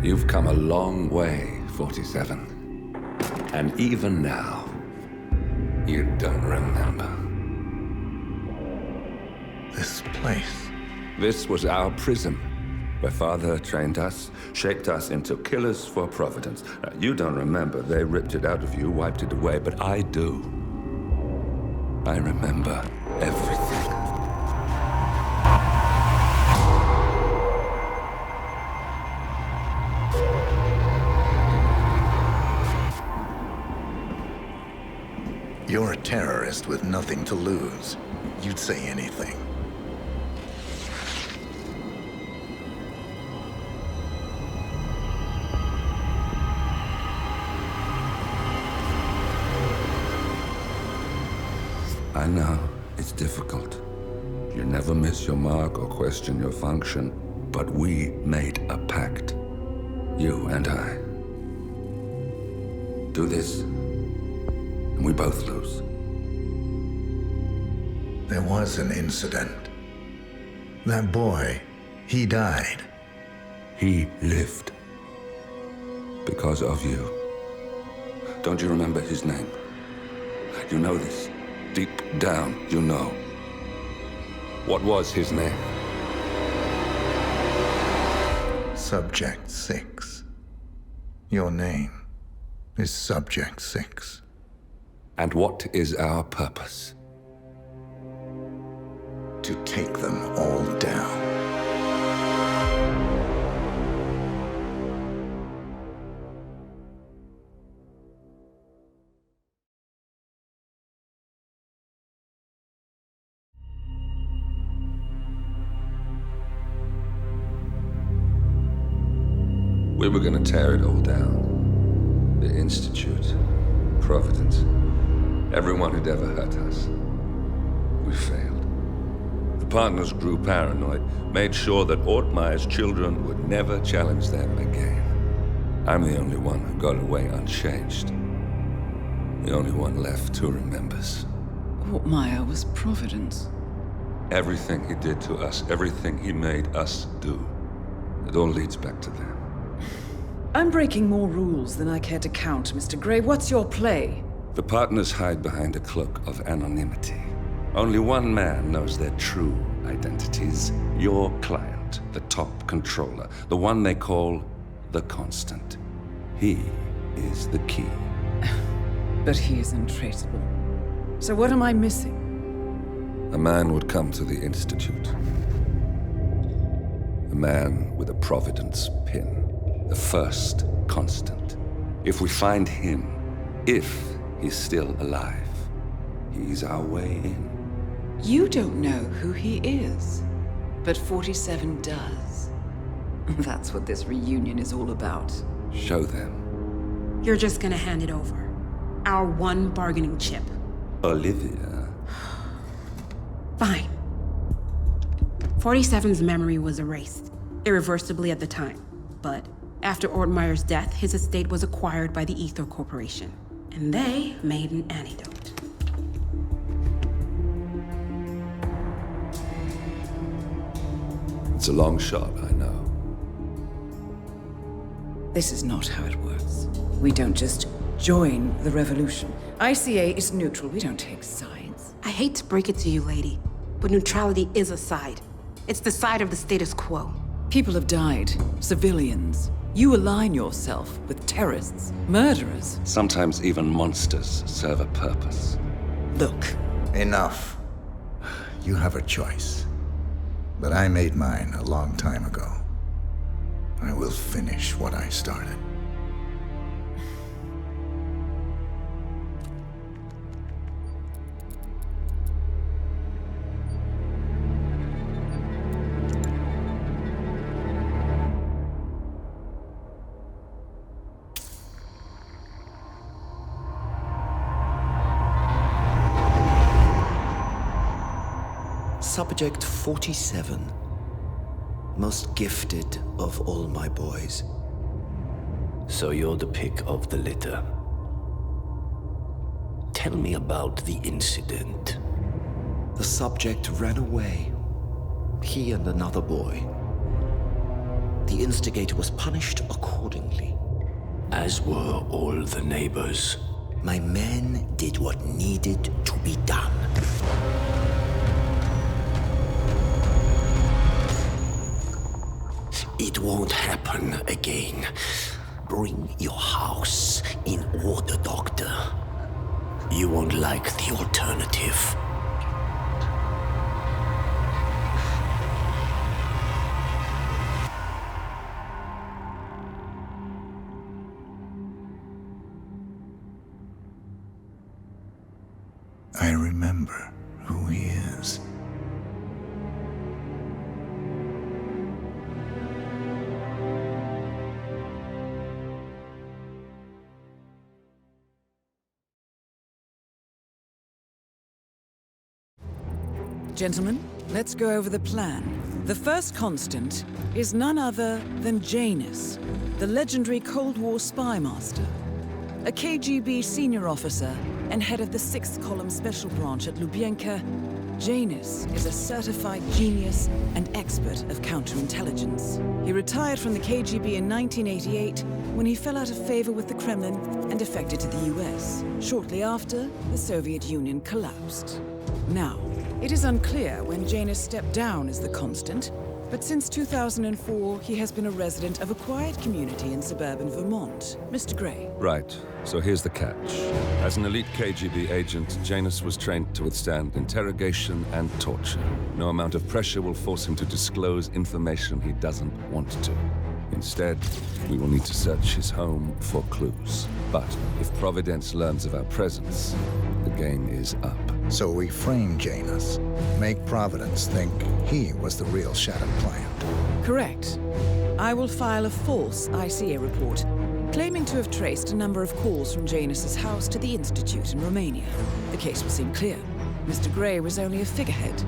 You've come a long way, 47. And even now, you don't remember. This place. This was our prison, where Father trained us, shaped us into killers for Providence. You don't remember. They ripped it out of you, wiped it away, but I do. I remember everything. You're a terrorist with nothing to lose. You'd say anything. I know, it's difficult. You never miss your mark or question your function, but we made a pact. You and I. Do this, and we both lose. There was an incident. That boy, he died. He lived. Because of you. Don't you remember his name? You know this. Deep down, you know. What was his name? Subject 6. Your name is Subject 6. And what is our purpose? To take them all down. We were gonna tear it all down. The Institute, Providence, everyone who'd ever hurt us. We failed. The partners grew paranoid, made sure that Ortmeyer's children would never challenge them again. I'm the only one who got away unchanged. The only one left who remembers. Ortmeyer was Providence. Everything he did to us, everything he made us do, it all leads back to them. I'm breaking more rules than I care to count, Mr. Gray. What's your play? The partners hide behind a cloak of anonymity. Only one man knows their true identities. Your client, the top controller, the one they call the Constant. He is the key. But he is untraceable. So what am I missing? A man would come to the Institute. A man with a Providence pin. The first Constant. If we find him, if he's still alive, he's our way in. You don't know who he is, but 47 does. That's what this reunion is all about. Show them. You're just gonna hand it over. Our one bargaining chip. Olivia. Fine. 47's memory was erased, irreversibly at the time, but after Ortmeyer's death, his estate was acquired by the Ether Corporation, and they made an antidote. It's a long shot, I know. This is not how it works. We don't just join the revolution. ICA is neutral. We don't take sides. I hate to break it to you, lady, but neutrality is a side. It's the side of the status quo. People have died. Civilians. You align yourself with terrorists, murderers. Sometimes even monsters serve a purpose. Look. Enough. You have a choice. But I made mine a long time ago. I will finish what I started. Subject 47. Most gifted of all my boys. So you're the pick of the litter. Tell me about the incident. The subject ran away. He and another boy. The instigator was punished accordingly. As were all the neighbors. My men did what needed to be done. It won't happen again. Bring your house in order, Doctor. You won't like the alternative. I remember who he is. Gentlemen, let's go over the plan. The first Constant is none other than Janus, the legendary Cold War spy master, a KGB senior officer and head of the 6th Column Special Branch at Lubyanka Janus is a certified genius and expert of counterintelligence. He retired from the KGB in 1988 when he fell out of favor with the Kremlin and defected to the US. Shortly after, the Soviet Union collapsed. Now, it is unclear when Janus stepped down as the constant, but since 2004, he has been a resident of a quiet community in suburban Vermont. Mr. Gray. Right. So here's the catch. As an elite KGB agent, Janus was trained to withstand interrogation and torture. No amount of pressure will force him to disclose information he doesn't want to. Instead, we will need to search his home for clues. But if Providence learns of our presence, the game is up. So we frame Janus, make Providence think he was the real shadow client. Correct. I will file a false ICA report, claiming to have traced a number of calls from Janus's house to the Institute in Romania. The case will seem clear. Mr. Gray was only a figurehead.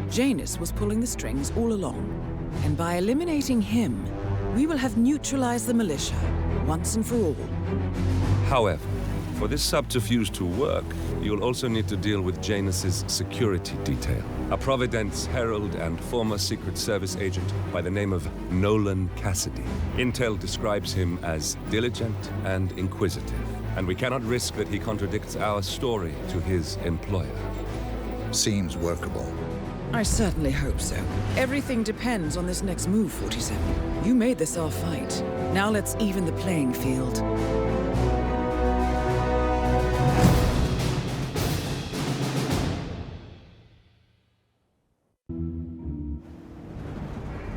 Janus was pulling the strings all along. And by eliminating him, we will have neutralized the militia, once and for all. However, for this subterfuge to work, you'll also need to deal with Janus's security detail. A Providence herald and former Secret Service agent by the name of Nolan Cassidy. Intel describes him as diligent and inquisitive, and we cannot risk that he contradicts our story to his employer. Seems workable. I certainly hope so. Everything depends on this next move, 47. You made this our fight. Now let's even the playing field.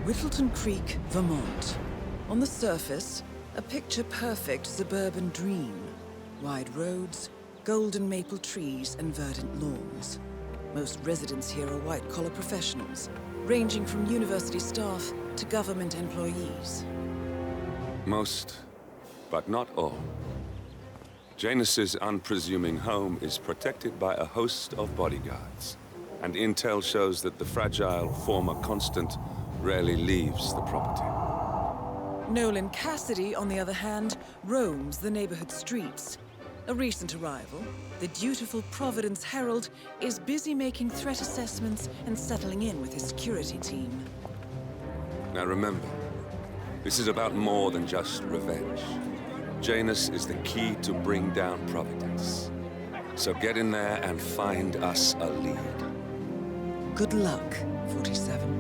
Uittlton-Crek, Vermont. On the surface, a picture-perfect suburban dream. Wide roads, golden maple trees, and verdant lawns. Most residents here are white-collar professionals, ranging from university staff to government employees. Most, but not all. Janus's unpresuming home is protected by a host of bodyguards, and intel shows that the fragile former constant rarely leaves the property. Nolan Cassidy, on the other hand, roams the neighborhood streets. A recent arrival, the dutiful Providence Herald is busy making threat assessments and settling in with his security team. Now remember, this is about more than just revenge. Janus is the key to bring down Providence. So get in there and find us a lead. Good luck, 47.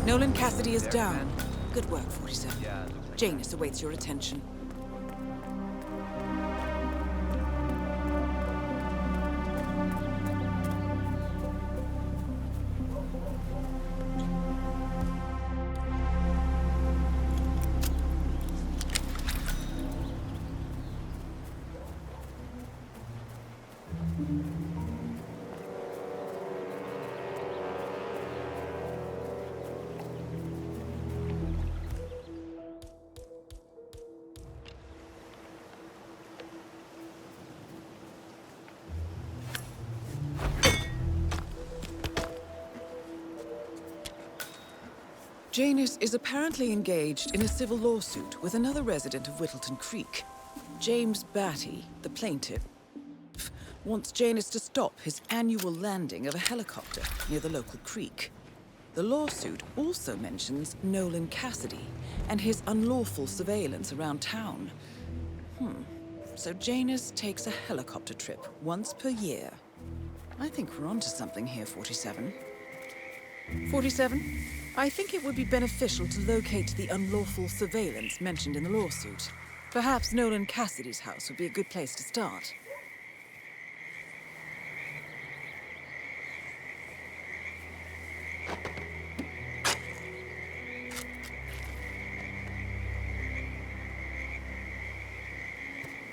Nolan Cassidy is down. Good work, 47. Janus awaits your attention. Janus is apparently engaged in a civil lawsuit with another resident of Uittlton-Crek, James Batty, the plaintiff. wants Janus to stop his annual landing of a helicopter near the local creek. The lawsuit also mentions Nolan Cassidy and his unlawful surveillance around town. So Janus takes a helicopter trip once per year. I think we're onto something here, 47. 47, I think it would be beneficial to locate the unlawful surveillance mentioned in the lawsuit. Perhaps Nolan Cassidy's house would be a good place to start.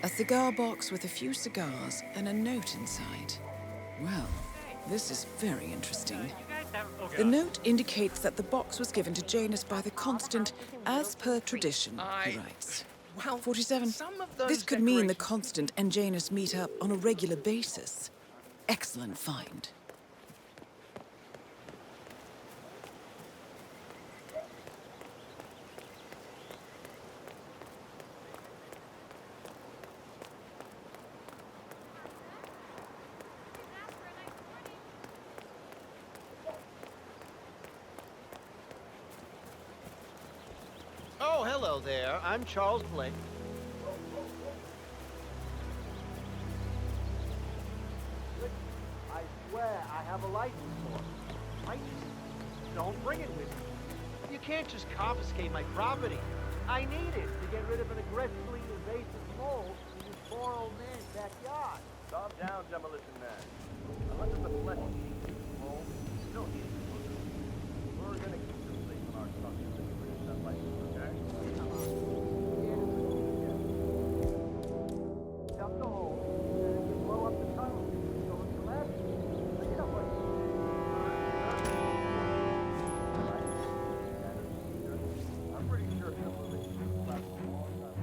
A cigar box with a few cigars and a note inside. Well, this is very interesting. The note indicates that the box was given to Janus by the Constant as per tradition, he writes. 47. This could mean the Constant and Janus meet up on a regular basis. Excellent find. Oh, hello there. I'm Charles Blake. I swear I have a license for it. License? Don't bring it with you. You can't just confiscate my property. I need it to get rid of an aggressively invasive mole in this poor old man's backyard. Calm down, demolition man. Under the flesh mole, you don't need it. We're gonna keep this safe on our structure so you bring us that license, okay? Dump the hole, and then you blow up the tunnel. So it collapses. You know what? I'm pretty sure demolition will last a long time.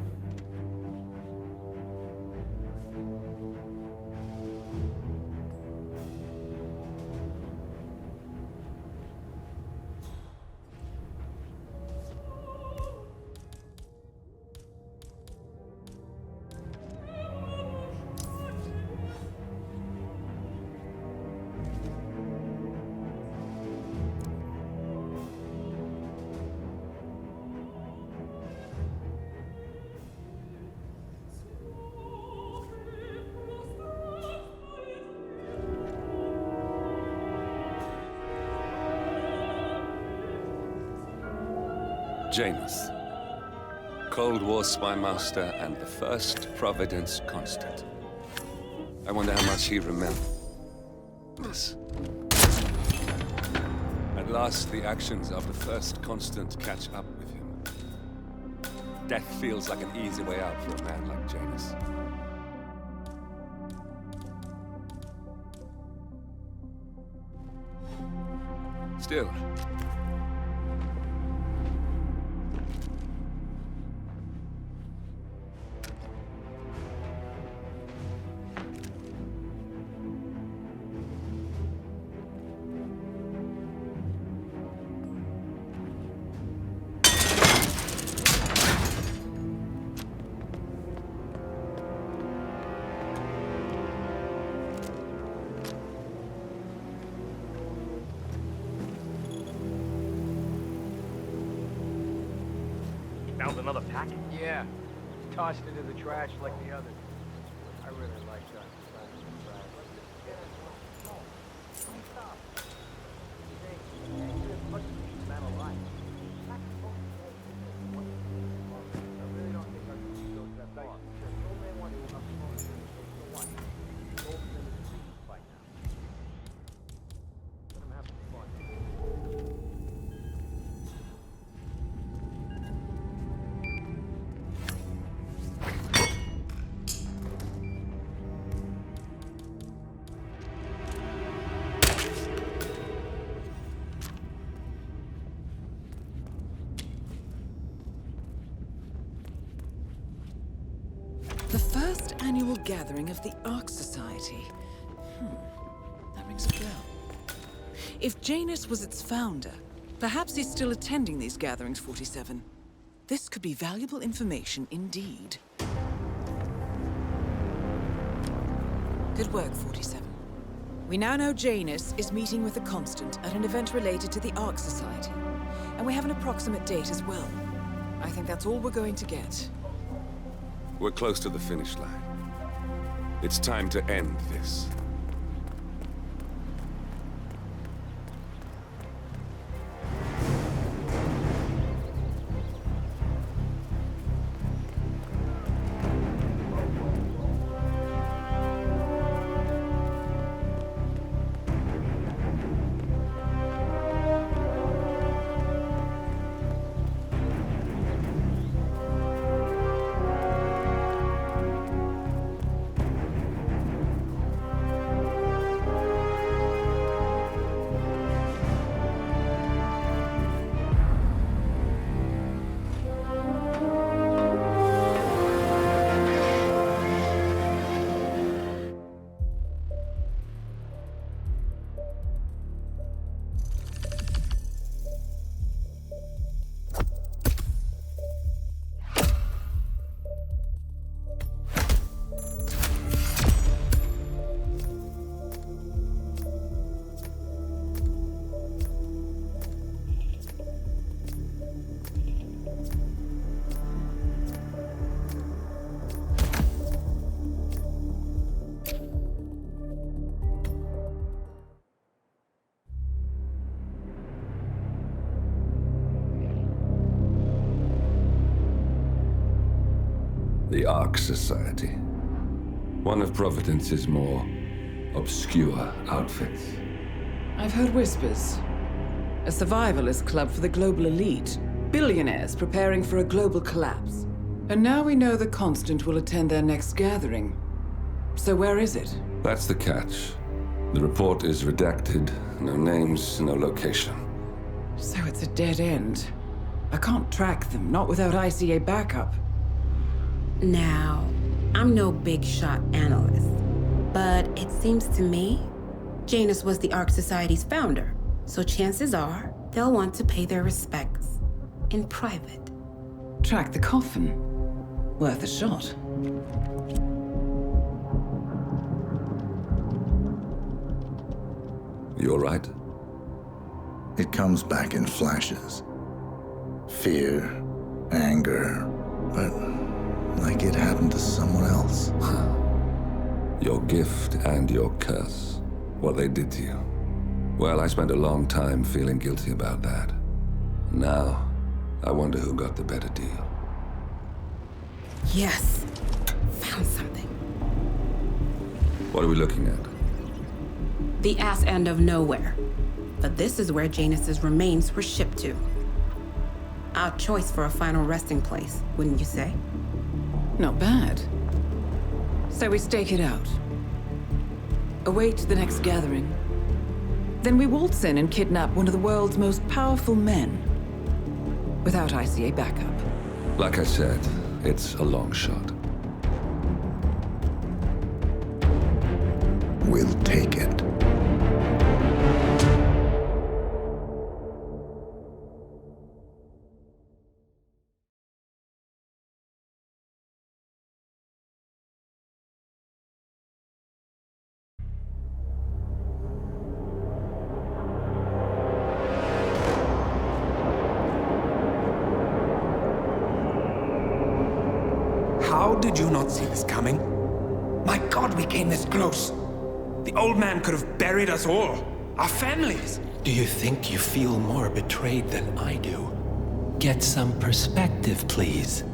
Janus, Cold War spy master and the first Providence Constant. I wonder how much he remembers. At last, the actions of the first Constant catch up with him. Death feels like an easy way out for a man like Janus. Still, Found another packet? Yeah. Tossed it in the trash like the others. I really like that. The first annual gathering of the Ark Society. That rings a bell. If Janus was its founder, perhaps he's still attending these gatherings, 47. This could be valuable information indeed. Good work, 47. We now know Janus is meeting with the Constant at an event related to the Ark Society. And we have an approximate date as well. I think that's all we're going to get. We're close to the finish line. It's time to end this. The Ark Society. One of Providence's more obscure outfits. I've heard whispers. A survivalist club for the global elite. Billionaires preparing for a global collapse. And now we know the Constant will attend their next gathering. So where is it? That's the catch. The report is redacted. No names, no location. So it's a dead end. I can't track them, not without ICA backup. Now, I'm no big shot analyst, but it seems to me Janus was the Ark Society's founder, so chances are they'll want to pay their respects in private. Track the coffin. Worth a shot. You all right? It comes back in flashes. Fear, anger, but like it happened to someone else. Your gift and your curse. What they did to you. Well, I spent a long time feeling guilty about that. Now, I wonder who got the better deal. Yes. Found something. What are we looking at? The ass end of nowhere. But this is where Janus's remains were shipped to. Our choice for a final resting place, wouldn't you say? Not bad. So we stake it out. Await the next gathering. Then we waltz in and kidnap one of the world's most powerful men. Without ICA backup. Like I said, it's a long shot. We'll take it. How did you not see this coming? My God, we came this close. The old man could have buried us all. Our families. Do you think you feel more betrayed than I do? Get some perspective, please.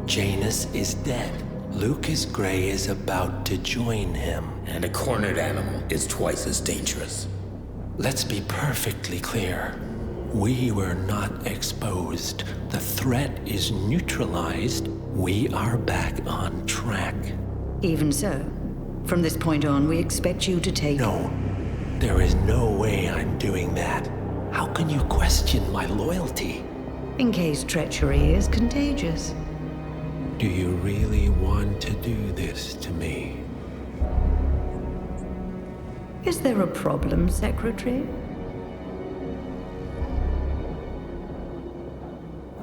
Janus is dead. Lucas Gray is about to join him. And a cornered animal is twice as dangerous. Let's be perfectly clear. We were not exposed. The threat is neutralized. We are back on track. Even so, from this point on, we expect you to take... No, there is no way I'm doing that. How can you question my loyalty? In case treachery is contagious. Do you really want to do this to me? Is there a problem, Secretary?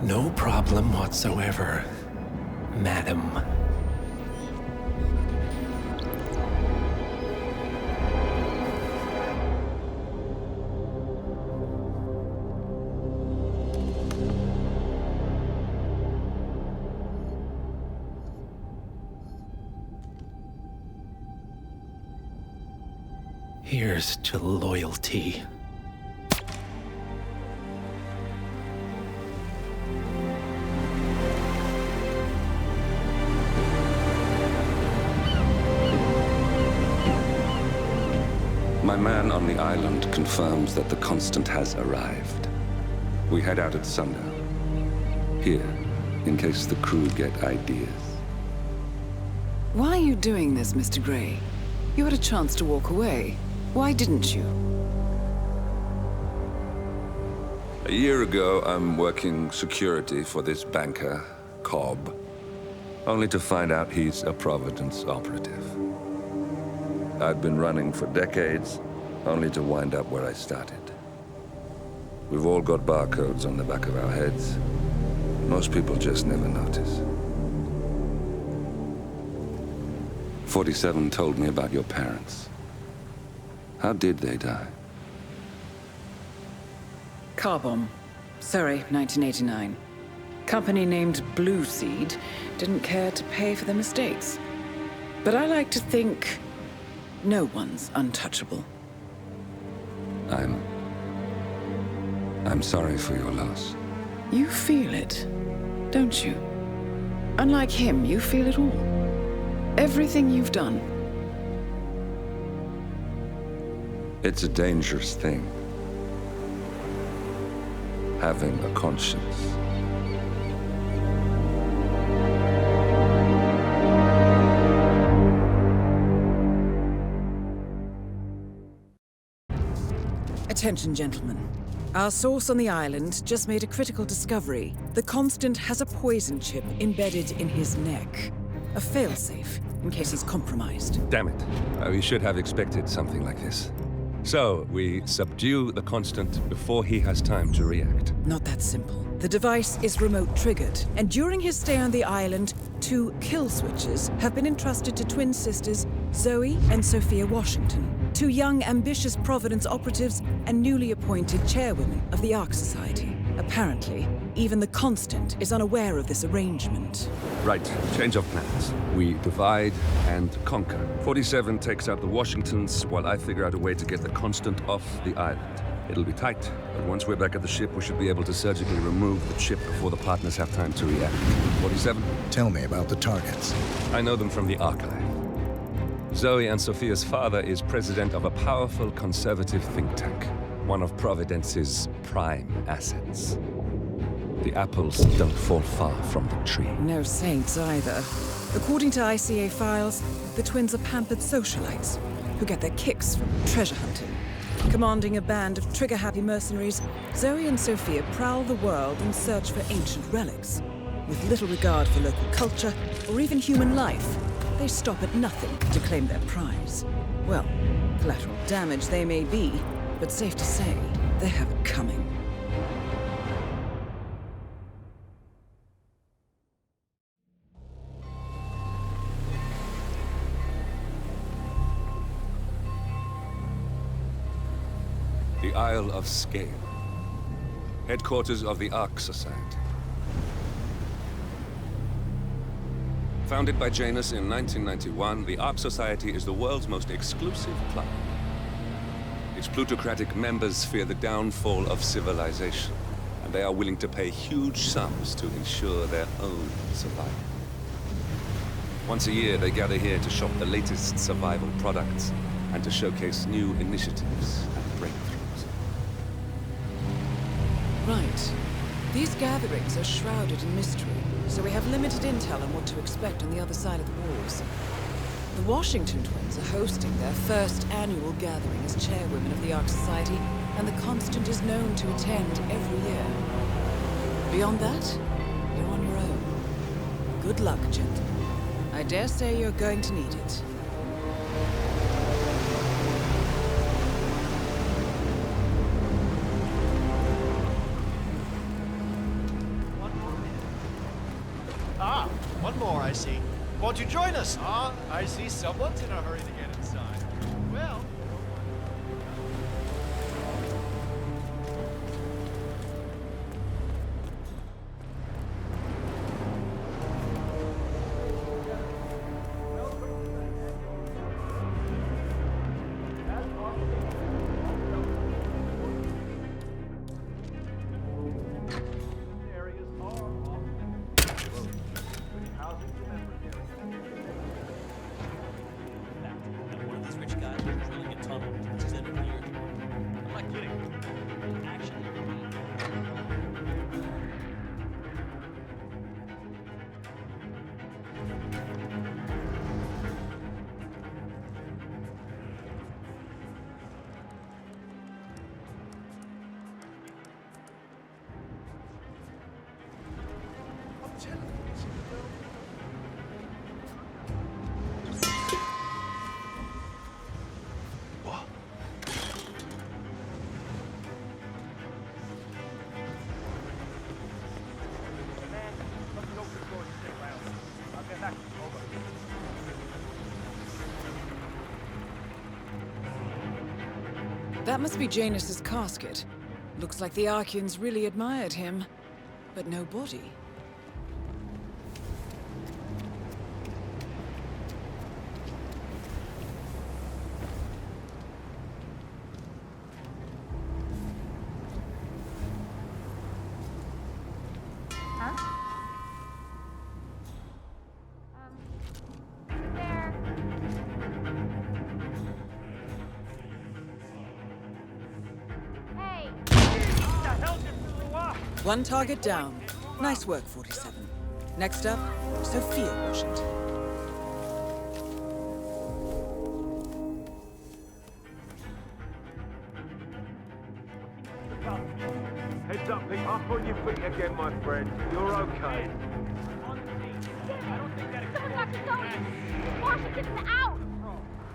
No problem whatsoever, Madam. Here's to loyalty. My man on the island confirms that the Constant has arrived. We head out at sundown. Here, in case the crew get ideas. Why are you doing this, Mr. Grey? You had a chance to walk away. Why didn't you? A year ago, I'm working security for this banker, Cobb, only to find out he's a Providence operative. I'd been running for decades, only to wind up where I started. We've all got barcodes on the back of our heads. Most people just never notice. 47 told me about your parents. How did they die? Car bomb. Surrey, 1989. Company named Blue Seed didn't care to pay for their mistakes. But I like to think no one's untouchable. I'm sorry for your loss. You feel it, don't you? Unlike him, you feel it all. Everything you've done. It's a dangerous thing. Having a conscience. Attention, gentlemen. Our source on the island just made a critical discovery. The Constant has a poison chip embedded in his neck. A failsafe, in case he's compromised. Damn it. We should have expected something like this. So, we subdue the Constant before he has time to react. Not that simple. The device is remote triggered, and during his stay on the island, 2 kill switches have been entrusted to twin sisters Zoe and Sophia Washington, 2 young, ambitious Providence operatives and newly appointed chairwomen of the Ark Society. Apparently, even the Constant is unaware of this arrangement. Right, change of plans. We divide and conquer. 47 takes out the Washingtons, while I figure out a way to get the Constant off the island. It'll be tight, but once we're back at the ship, we should be able to surgically remove the chip before the partners have time to react. 47? Tell me about the targets. I know them from the archive. Zoe and Sophia's father is president of a powerful conservative think tank, one of Providence's prime assets. The apples don't fall far from the tree. No saints either. According to ICA files, the twins are pampered socialites who get their kicks from treasure hunting. Commanding a band of trigger-happy mercenaries, Zoe and Sophia prowl the world in search for ancient relics. With little regard for local culture or even human life, they stop at nothing to claim their prize. Well, collateral damage they may be, but safe to say, they have it coming. The Isle of Scale, headquarters of the Ark Society. Founded by Janus in 1991, the Ark Society is the world's most exclusive club. Its plutocratic members fear the downfall of civilization, and they are willing to pay huge sums to ensure their own survival. Once a year, they gather here to shop the latest survival products and to showcase new initiatives and breakthroughs. Right. These gatherings are shrouded in mystery, so we have limited intel on what to expect on the other side of the walls. The Washington twins are hosting their first annual gathering as chairwomen of the Ark Society, and the Constant is known to attend every year. Beyond that, you're on your own. Good luck, gentlemen. I dare say you're going to need it. Ah, one more, I see. Won't you join us? Ah, I see someone's in a hurry to get inside. Well... As often That must be Janus's casket. Looks like the Archeans really admired him, but no body. One target down. Nice work, 47. Next up, Sophia Washington. Heads up, pick up on your feet again, my friend. You're okay. Someone got the soldiers! Washington's out!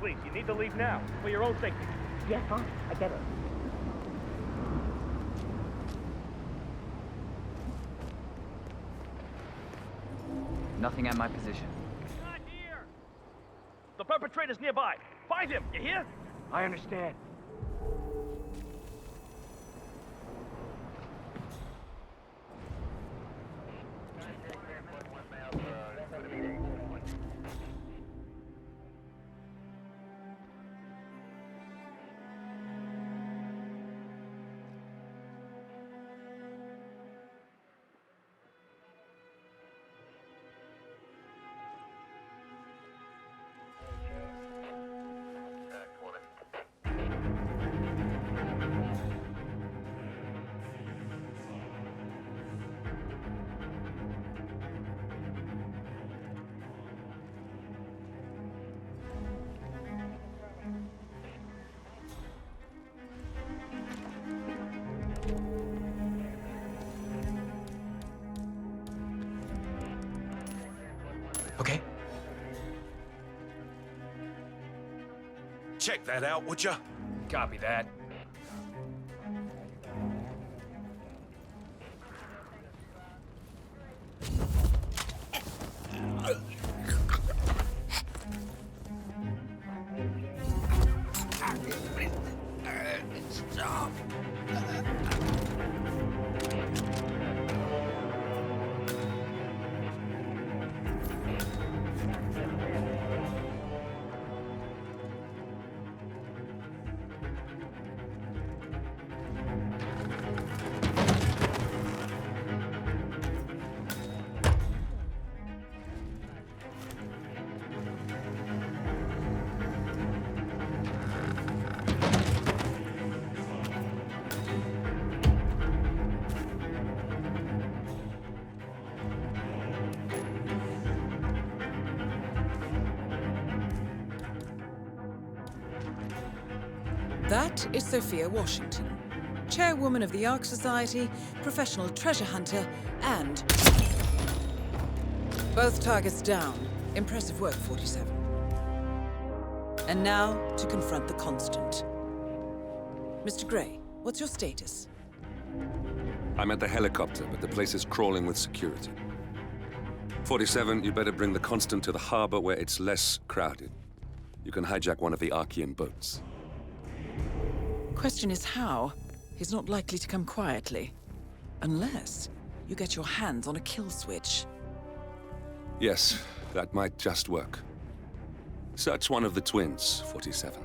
Please, you need to leave now, for your own safety. Yes, huh? I get it. Nothing at my position. Not here! The perpetrator's nearby. Find him, you hear? I understand. Okay. Check that out, would ya? Copy that. Stop. That is Sophia Washington, chairwoman of the Ark Society, professional treasure hunter, and... both targets down. Impressive work, 47. And now, to confront the Constant. Mr. Gray, what's your status? I'm at the helicopter, but the place is crawling with security. 47, you better bring the Constant to the harbor where it's less crowded. You can hijack one of the Archean boats. Question is how? He's not likely to come quietly. Unless you get your hands on a kill switch. Yes, that might just work. Search one of the twins, 47.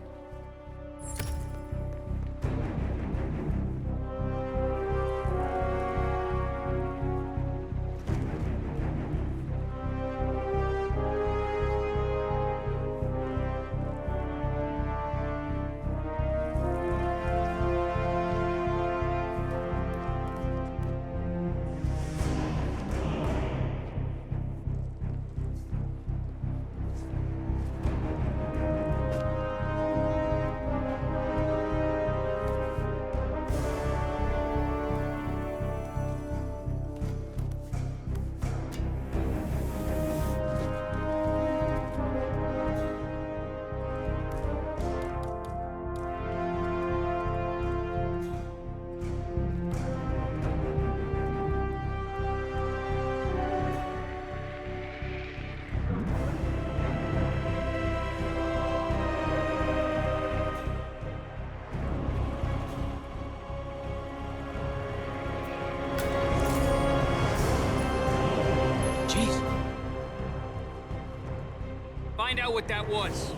find out what that was.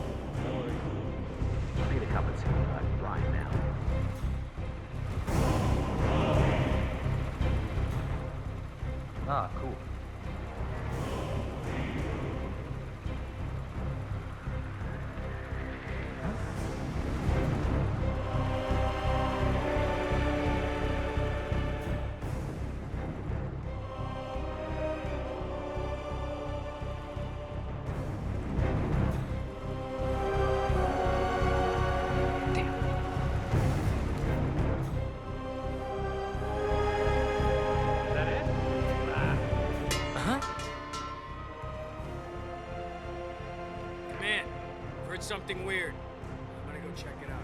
See the company. I'm flying now. Ah, cool. Something weird. I'm gonna go check it out.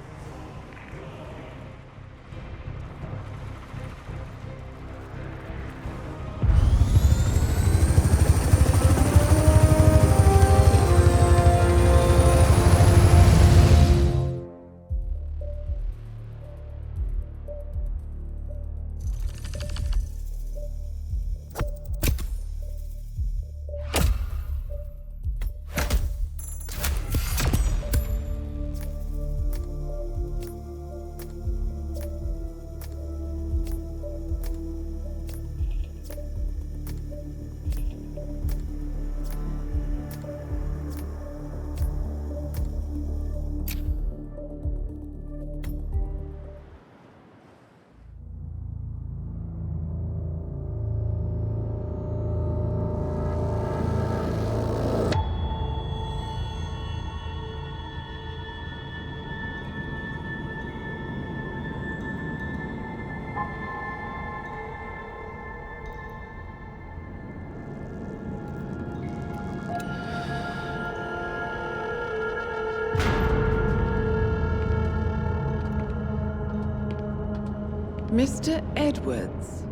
Mr. Edwards,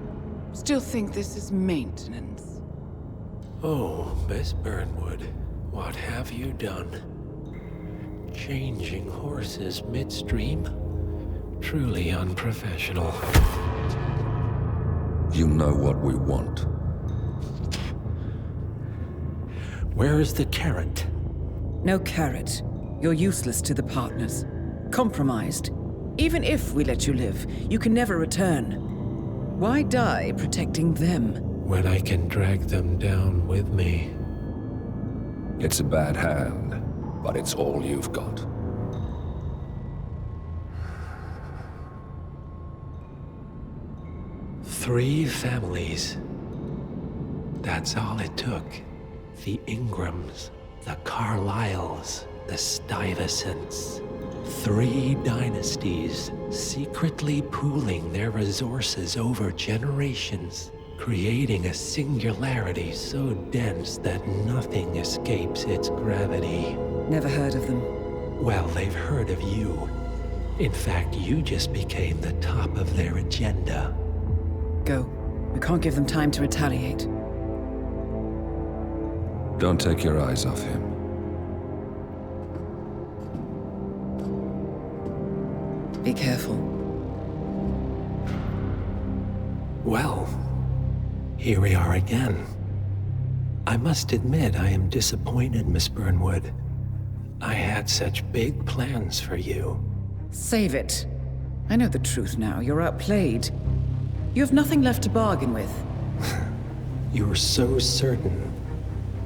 still think this is maintenance? Oh, Miss Burnwood, what have you done? Changing horses midstream? Truly unprofessional. You know what we want. Where is the carrot? No carrot. You're useless to the partners. Compromised. Even if we let you live, you can never return. Why die protecting them? When I can drag them down with me. It's a bad hand, but it's all you've got. Three families. That's all it took. The Ingrams, the Carlyles, the Stuyvesants. 3 dynasties, secretly pooling their resources over generations, creating a singularity so dense that nothing escapes its gravity. Never heard of them. Well, they've heard of you. In fact, you just became the top of their agenda. Go. We can't give them time to retaliate. Don't take your eyes off him. Be careful. Well, here we are again. I must admit I am disappointed, Miss Burnwood. I had such big plans for you. Save it. I know the truth now. You're outplayed. You have nothing left to bargain with. You were so certain,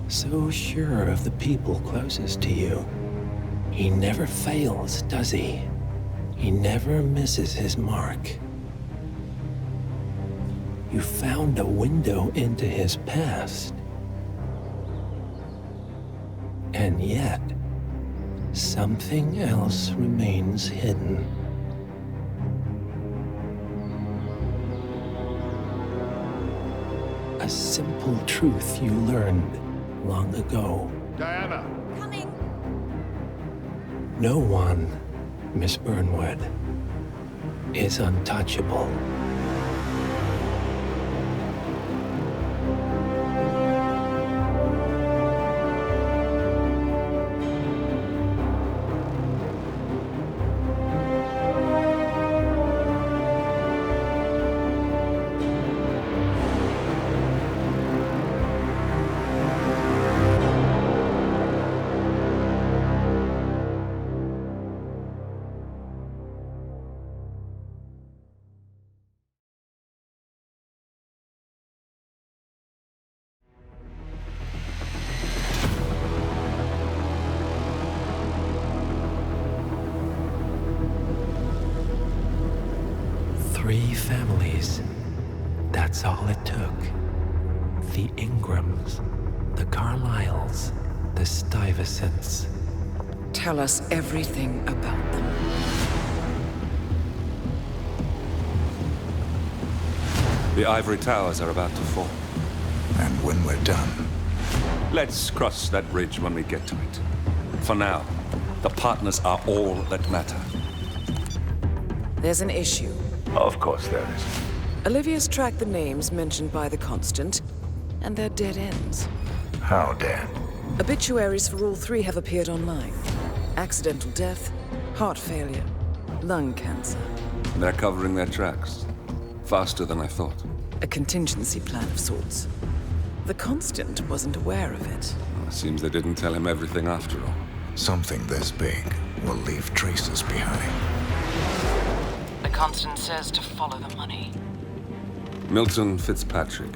so sure of the people closest to you. He never fails, does he? He never misses his mark. You found a window into his past. And yet, something else remains hidden. A simple truth you learned long ago. Diana! Coming! No one, Miss Burnwood, is untouchable. families. That's all it took. The Ingrams, the Carlyles, the Stuyvesants. Tell us everything about them. The ivory towers are about to fall. And when we're done... Let's cross that bridge when we get to it. For now, the partners are all that matter. There's an issue. Of course there is. Olivia's tracked the names mentioned by the Constant, and they're dead ends. How dead? Obituaries for all three have appeared online. Accidental death, heart failure, lung cancer. They're covering their tracks. Faster than I thought. A contingency plan of sorts. The Constant wasn't aware of it. Well, seems they didn't tell him everything after all. Something this big will leave traces behind. The Constant says to follow the money. Milton Fitzpatrick.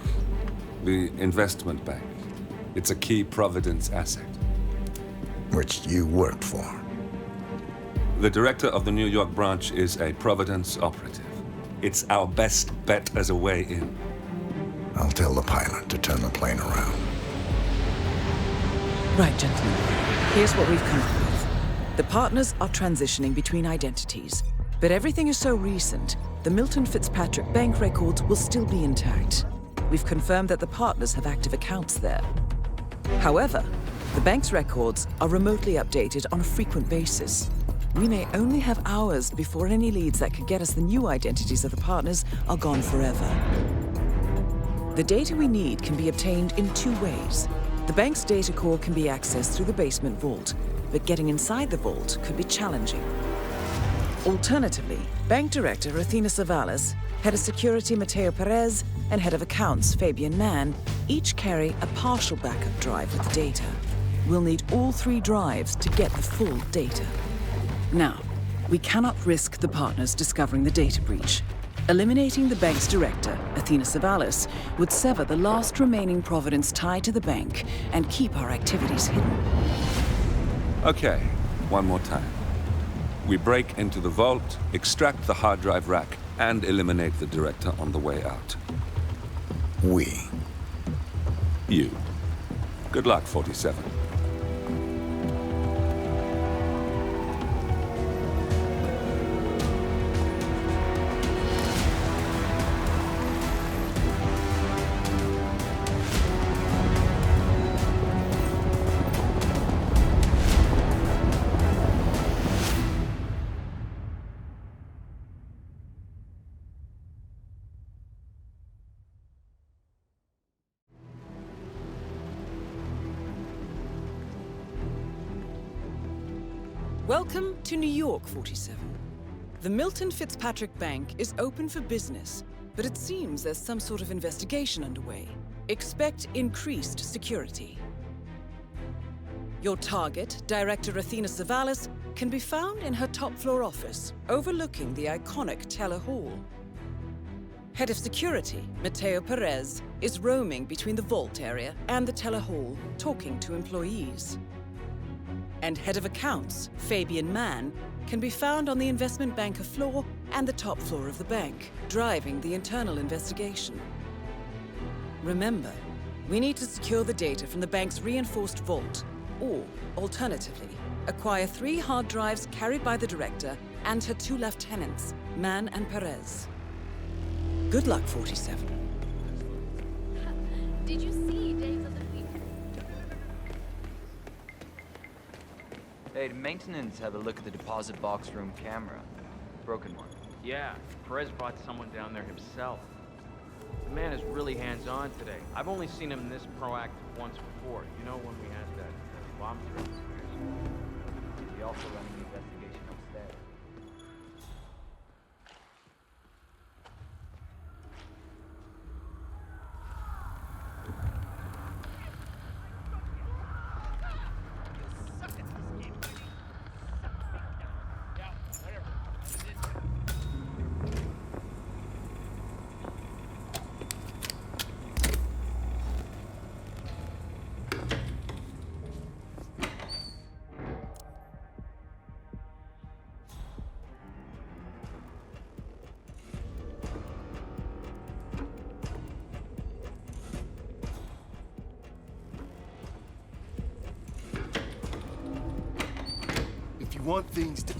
The investment bank. It's a key Providence asset. Which you worked for. The director of the New York branch is a Providence operative. It's our best bet as a way in. I'll tell the pilot to turn the plane around. Right, gentlemen. Here's what we've come up with. The partners are transitioning between identities, but everything is so recent, the Milton Fitzpatrick bank records will still be intact. We've confirmed that the partners have active accounts there. However, the bank's records are remotely updated on a frequent basis. We may only have hours before any leads that could get us the new identities of the partners are gone forever. The data we need can be obtained in two ways. The bank's data core can be accessed through the basement vault, but getting inside the vault could be challenging. Alternatively, Bank Director Athena Savalas, Head of Security Mateo Perez, and Head of Accounts Fabian Mann each carry a partial backup drive with the data. We'll need all three drives to get the full data. Now, we cannot risk the partners discovering the data breach. Eliminating the bank's director, Athena Savalas, would sever the last remaining Providence tie to the bank and keep our activities hidden. Okay, one more time. We break into the vault, extract the hard drive rack, and eliminate the director on the way out. We. You. Good luck, 47. Welcome to New York, 47. The Milton Fitzpatrick Bank is open for business, but it seems there's some sort of investigation underway. Expect increased security. Your target, Director Athena Savalas, can be found in her top-floor office, overlooking the iconic Teller Hall. Head of Security, Mateo Perez, is roaming between the vault area and the Teller Hall, talking to employees. And Head of Accounts, Fabian Mann, can be found on the investment banker floor and the top floor of the bank, driving the internal investigation. Remember, we need to secure the data from the bank's reinforced vault, or, alternatively, acquire 3 hard drives carried by the director and her 2 lieutenants, Mann and Perez. Good luck, 47. Did you see Days of the Week? Hey, did maintenance have a look at the deposit box room camera? Broken one. Yeah, Perez brought someone down there himself. The man is really hands-on today. I've only seen him this proactive once before. You know, when we had that bomb threat. He also ran an investigation upstairs. want things to...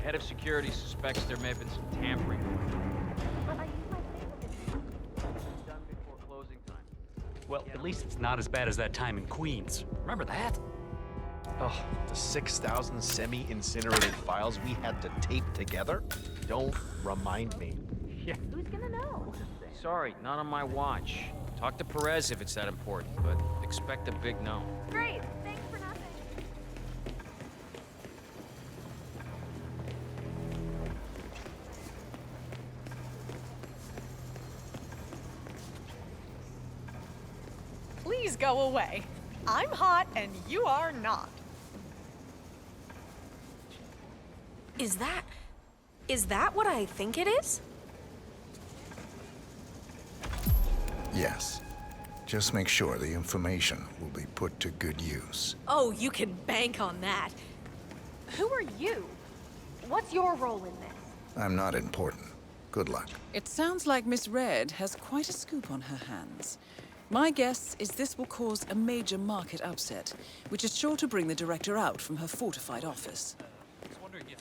Head of security suspects there may have been some tampering going on. But I used my fingertips. Done before closing time. Well, at least it's not as bad as that time in Queens. Remember that? Oh, the 6,000 semi-incinerated files we had to tape together? Don't remind me. Yeah. Who's gonna know? Sorry, not on my watch. Talk to Perez if it's that important, but expect a big no. Great. Thanks for nothing. Please go away. I'm hot and you are not. Is that what I think it is? Yes. Just make sure the information will be put to good use. Oh, you can bank on that. Who are you? What's your role in this? I'm not important. Good luck. It sounds like Miss Red has quite a scoop on her hands. My guess is this will cause a major market upset, which is sure to bring the director out from her fortified office. I was wondering if,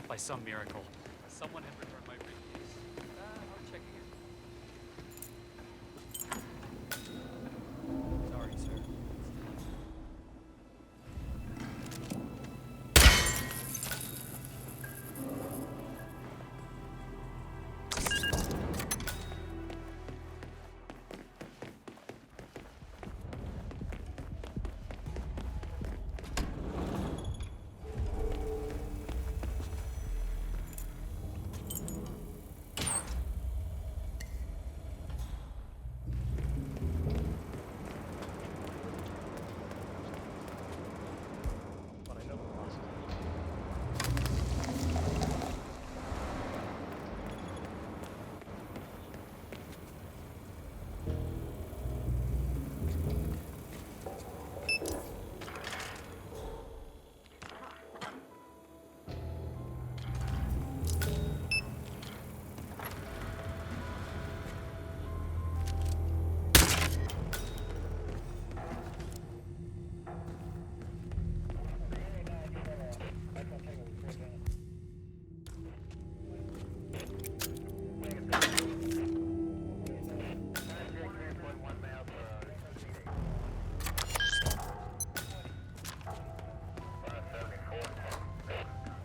by some miracle, someone had returned my briefcase. I'll check again. Sorry, sir.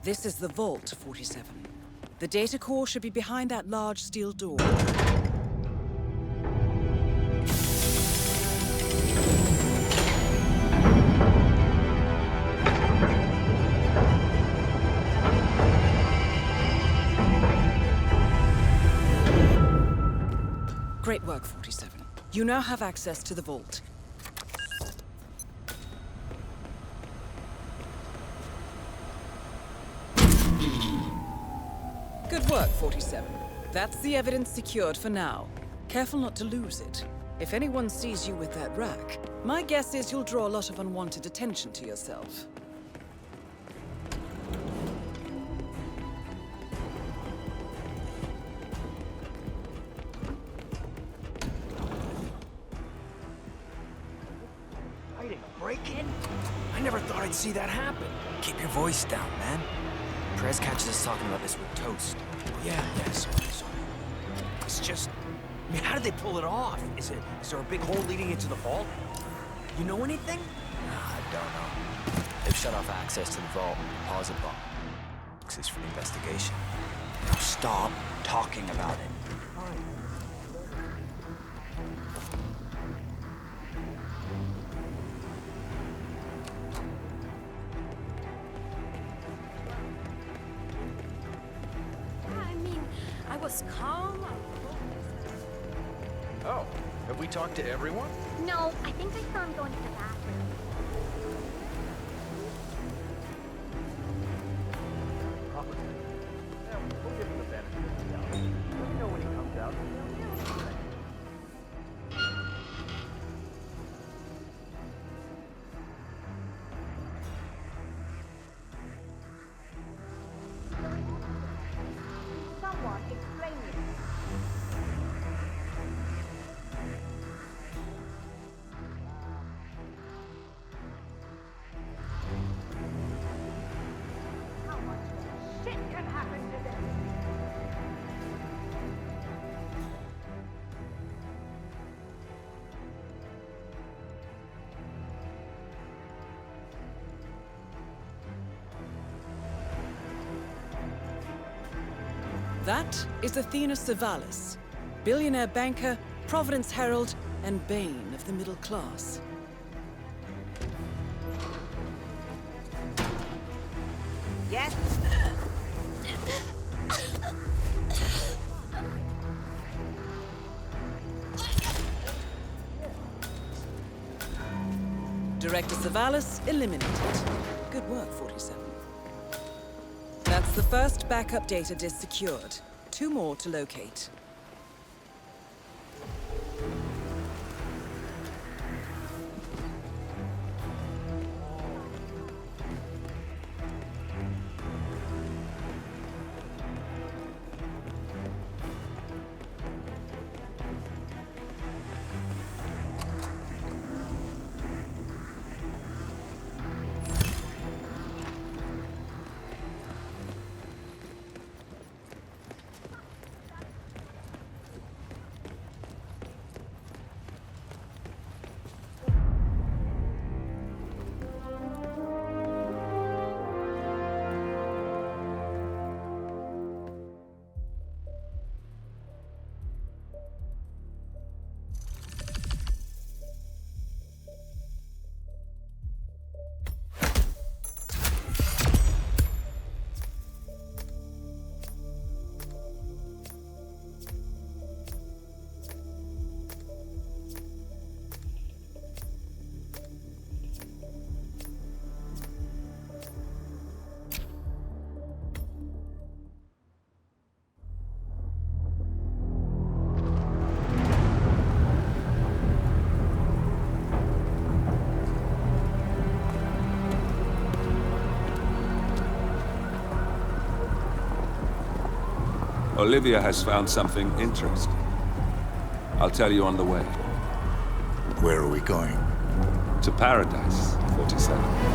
This is the Vault, 47. The data core should be behind that large steel door. Great work, 47. You now have access to the Vault. Good work, 47. That's the evidence secured for now. Careful not to lose it. If anyone sees you with that rack, my guess is you'll draw a lot of unwanted attention to yourself. Break-in? I never thought I'd see that happen. Keep your voice down, man. Perez catches us talking about this with Toast. Yeah, sorry. It's just... I mean, how did they pull it off? Is there a big hole leading into the vault? You know anything? Nah, I don't know. They've shut off access to the vault and deposit boxes for the investigation. Now stop talking about it. Calm. Oh, have we talked to everyone? No, I think I saw him going to the bathroom. That is Athena Savalas, billionaire banker, Providence Herald, and bane of the middle class. Yes? Director Savalas eliminated. Good work, 47. That's the first backup data disk secured. 2 more to locate. Olivia has found something interesting. I'll tell you on the way. Where are we going? To paradise, 47.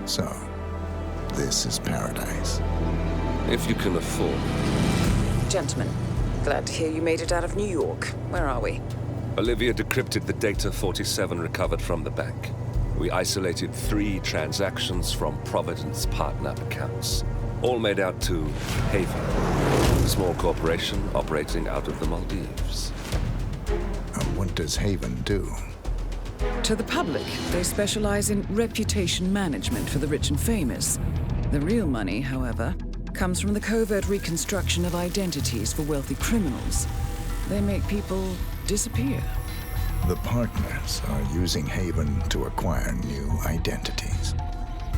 So, this is paradise. If you can afford. Gentlemen, glad to hear you made it out of New York. Where are we? Olivia decrypted the data 47 recovered from the bank. We isolated 3 transactions from Providence partner accounts. All made out to Haven, a small corporation operating out of the Maldives. And what does Haven do? To the public, they specialize in reputation management for the rich and famous. The real money, however, comes from the covert reconstruction of identities for wealthy criminals. They make people disappear. The partners are using Haven to acquire new identities.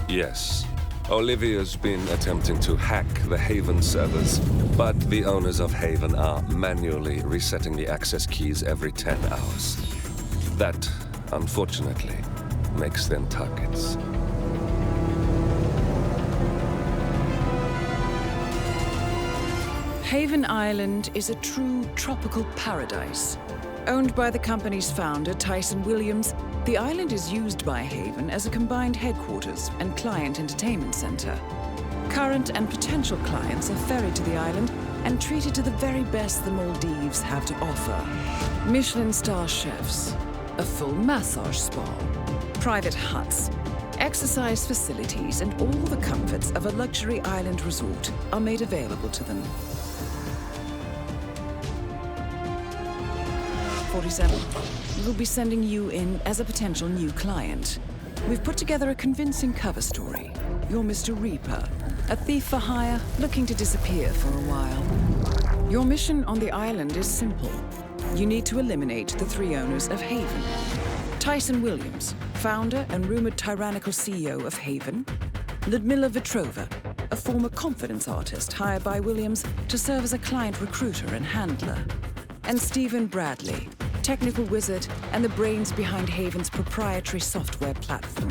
Yes. Olivia's been attempting to hack the Haven servers, but the owners of Haven are manually resetting the access keys every 10 hours. That, unfortunately, makes them targets. Haven Island is a true tropical paradise. Owned by the company's founder, Tyson Williams, the island is used by Haven as a combined headquarters and client entertainment center. Current and potential clients are ferried to the island and treated to the very best the Maldives have to offer. Michelin star chefs, a full massage spa, private huts, exercise facilities, and all the comforts of a luxury island resort are made available to them. 47. We'll be sending you in as a potential new client. We've put together a convincing cover story. You're Mr. Reaper, a thief for hire looking to disappear for a while. Your mission on the island is simple. You need to eliminate the 3 owners of Haven. Tyson Williams, founder and rumored tyrannical CEO of Haven. Ludmila Vetrova, a former confidence artist hired by Williams to serve as a client recruiter and handler. And Stephen Bradley, technical wizard and the brains behind Haven's proprietary software platform.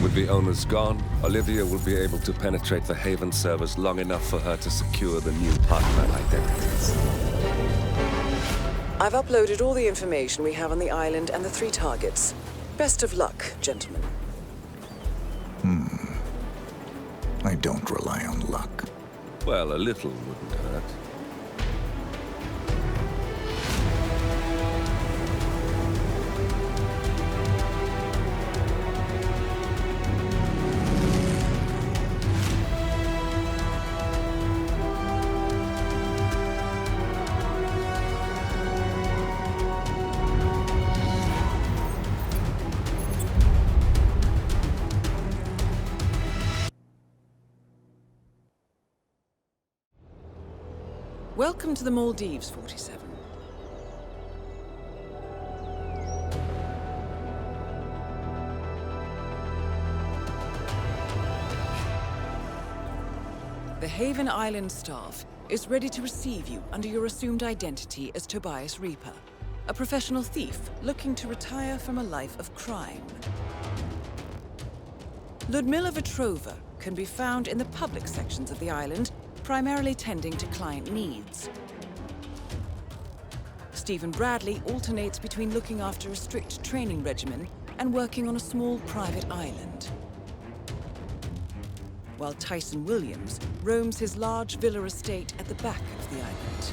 With the owners gone, Olivia will be able to penetrate the Haven servers long enough for her to secure the new partner identities. I've uploaded all the information we have on the island and the 3 targets. Best of luck, gentlemen. I don't rely on luck. Well, a little wouldn't hurt. Welcome to the Maldives, 47. The Haven Island staff is ready to receive you under your assumed identity as Tobias Reaper, a professional thief looking to retire from a life of crime. Ludmila Vetrova can be found in the public sections of the island, primarily tending to client needs. Stephen Bradley alternates between looking after a strict training regimen and working on a small private island, while Tyson Williams roams his large villa estate at the back of the island.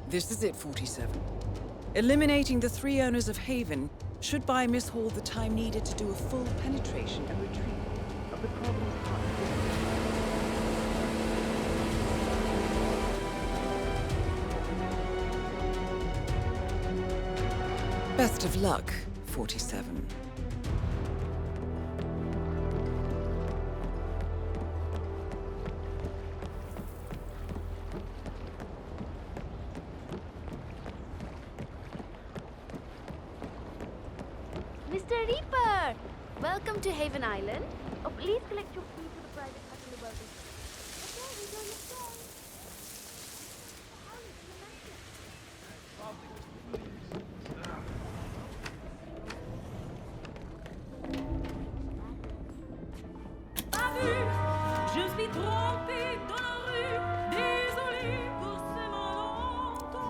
This is it, 47. Eliminating the 3 owners of Haven should buy Miss Hall the time needed to do a full penetration and retrieval of the problem's heart. Best of luck, 47. Mr. Reaper! Welcome to Haven Island. Oh, please collect your fee for the private hustle about this. Okay, enjoy your stay. Je suis trompée dans la rue, désolée pour ces malentendus.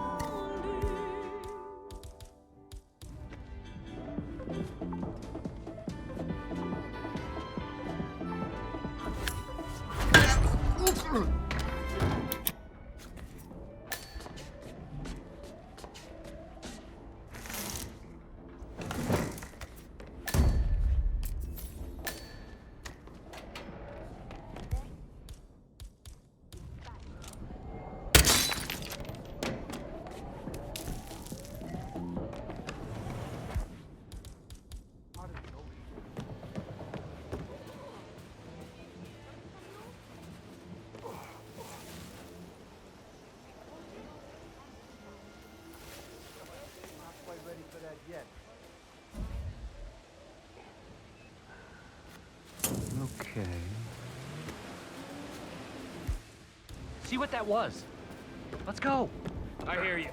Okay. See what that was. Let's go. I hear you.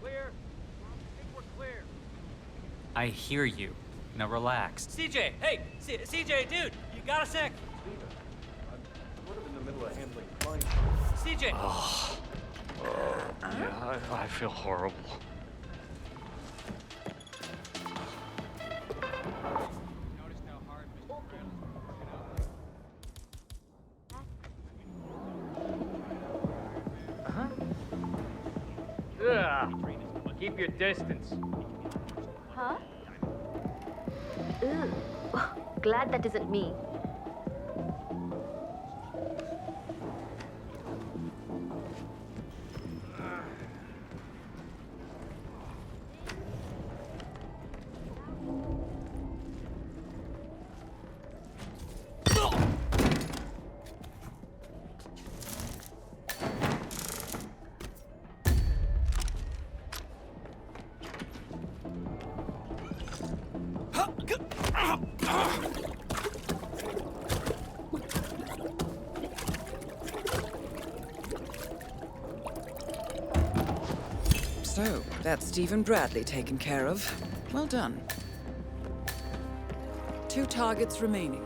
Clear. I think we're clear. I hear you. Now relax. CJ, hey, CJ, dude, you got a sec? I'm sort of in the middle of handling clients. CJ. Yeah, I feel horrible. Keep your distance. Huh? Ew. Glad that isn't me. So, that's Stephen Bradley taken care of. Well done. 2 targets remaining.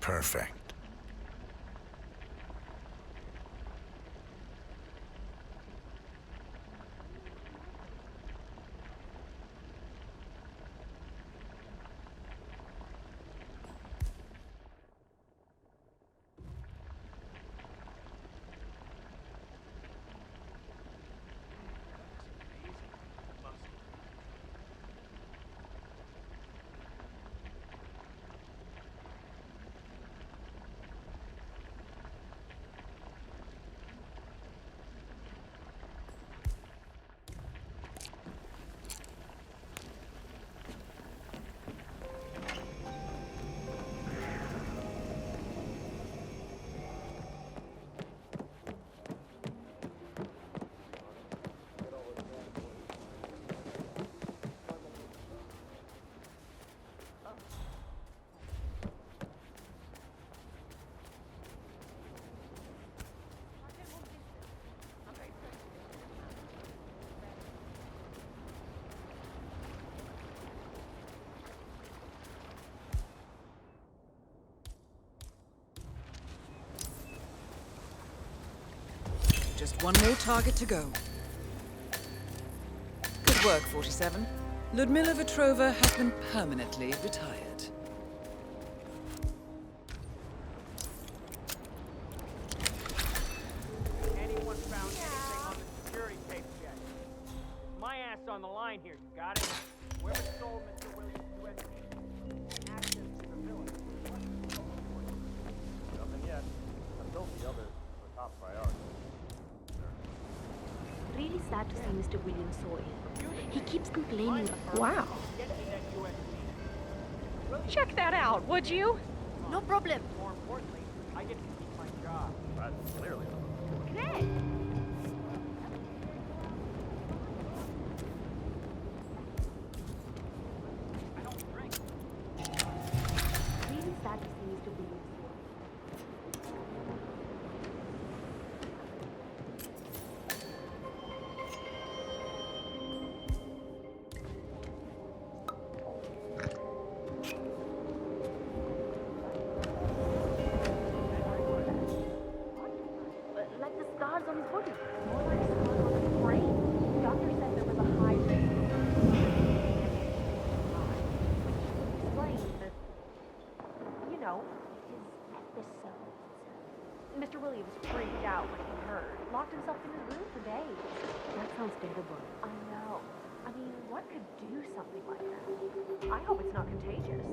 Perfect. Just one more target to go. Good work, 47. Ludmila Vetrova has been permanently retired. Anyone found anything on the security tapes yet? My ass on the line here, you got it? Whoever stole Mr. Williams' USB access to the village. Nothing yet. I told the others it's a top priority. Really sad to see Mr. Williams so ill. He keeps complaining. Wow. Check that out, would you? No problem. More importantly, I get to keep my job. That's clearly Great. Really sad to see Mr. Williams so ill. Like the scars on his body. More like scars on his brain. The doctor said there was a high risk of which explains the, you know, his episodes. Mr. Williams freaked out when he heard. Locked himself in his room for days. That sounds terrible. I know. I mean, what could do something like that? I hope it's not contagious.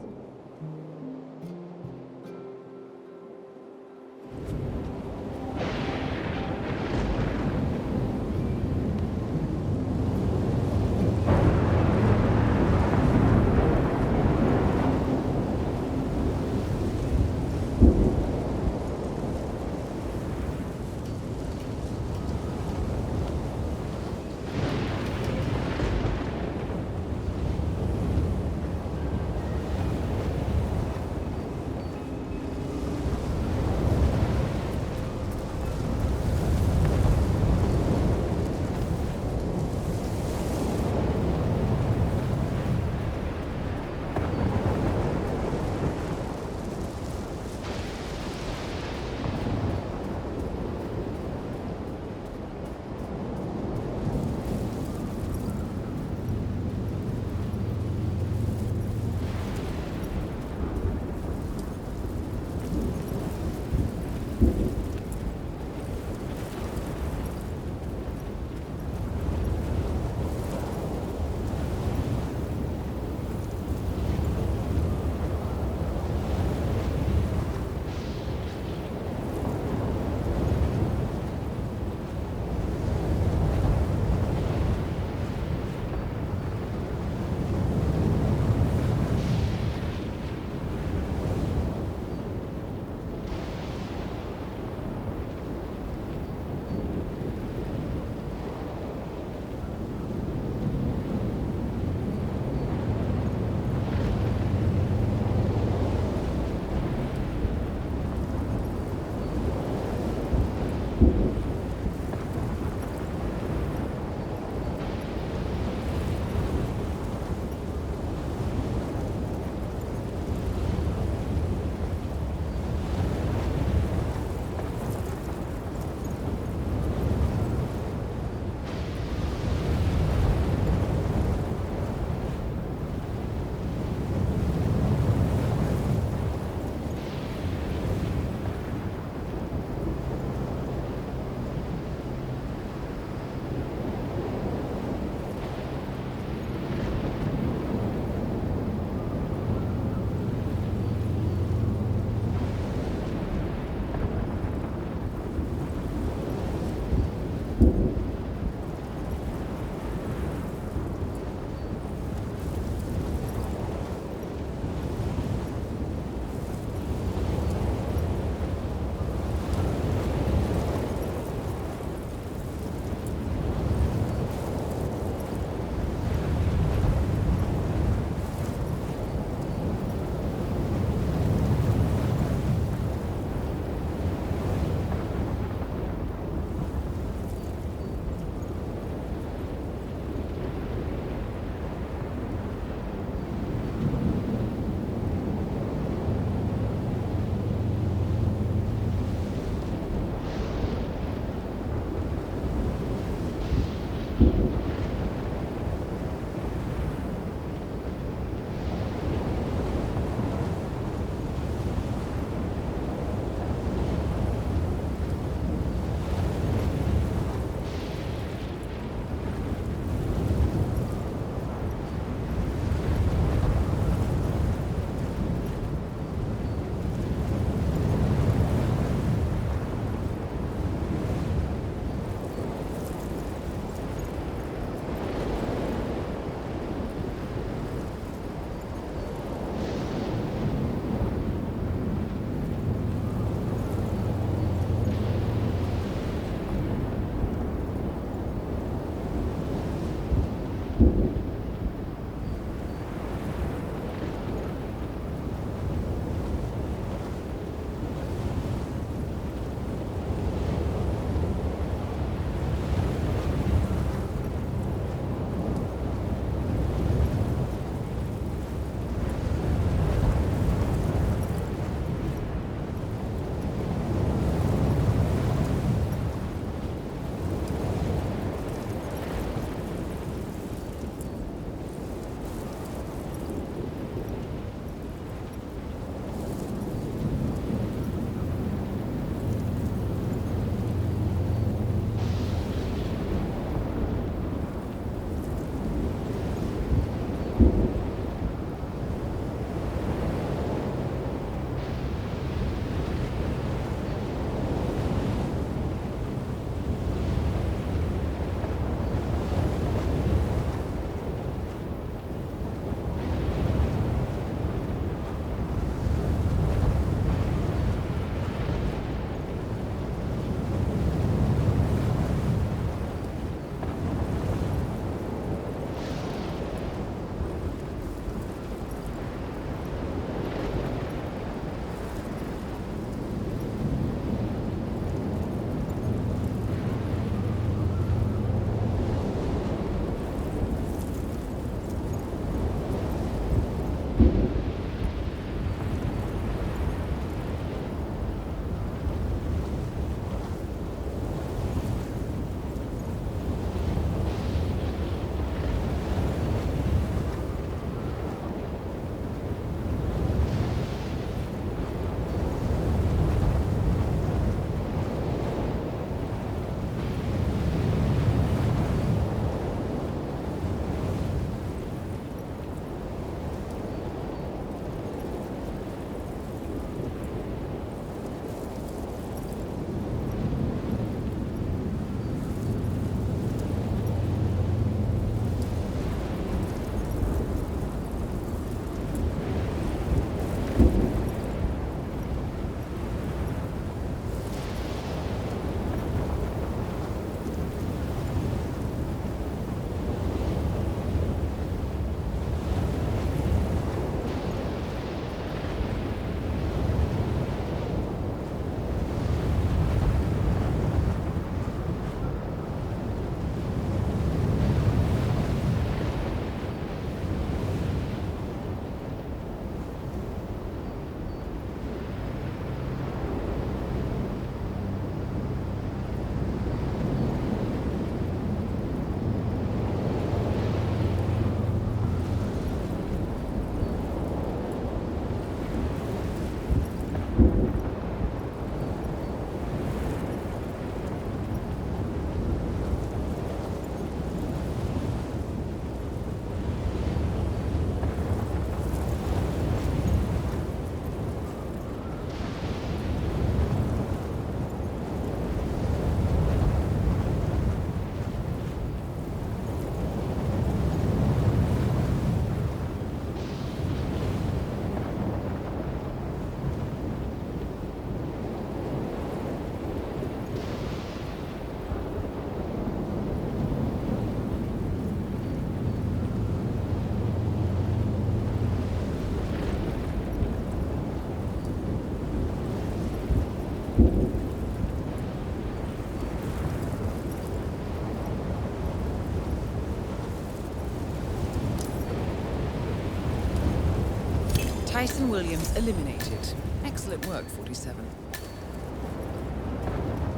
Tyson Williams eliminated. Excellent work, 47.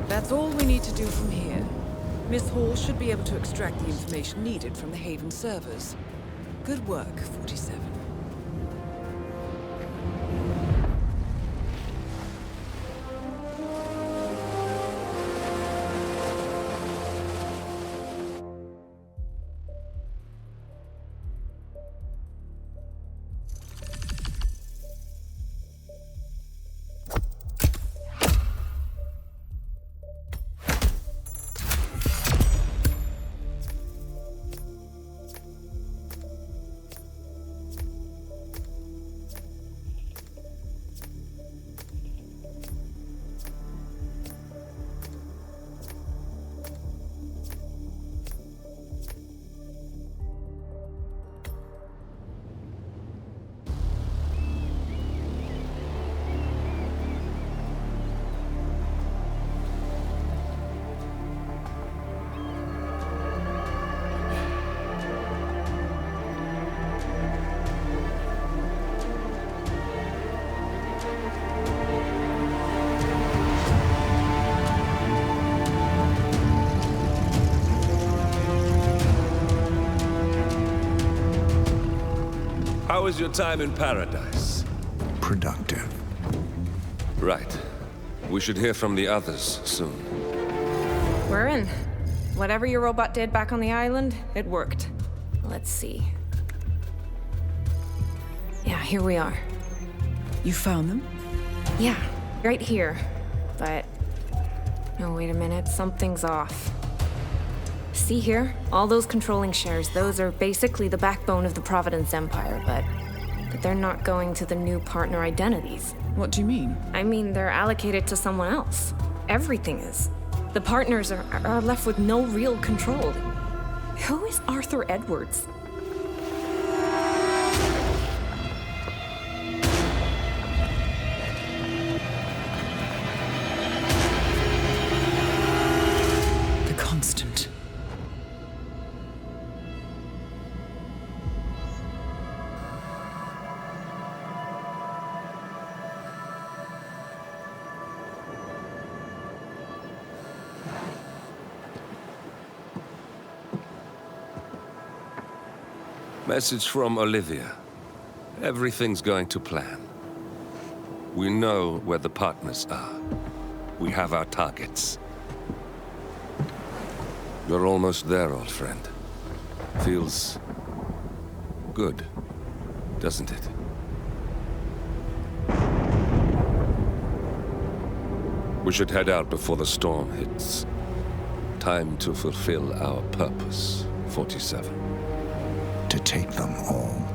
That's all we need to do from here. Miss Hall should be able to extract the information needed from the Haven servers. Good work, 47. How was your time in paradise? Productive. Right. We should hear from the others soon. We're in. Whatever your robot did back on the island, it worked. Let's see. Yeah, here we are. You found them? Yeah, right here. But... no, wait a minute, something's off. See here? All those controlling shares, those are basically the backbone of the Providence Empire, but they're not going to the new partner identities. What do you mean? I mean, they're allocated to someone else. Everything is. The partners are left with no real control. Who is Arthur Edwards? The Constant. Message from Olivia. Everything's going to plan. We know where the partners are. We have our targets. You're almost there, old friend. Feels good, doesn't it? We should head out before the storm hits. Time to fulfill our purpose, 47. To take them all.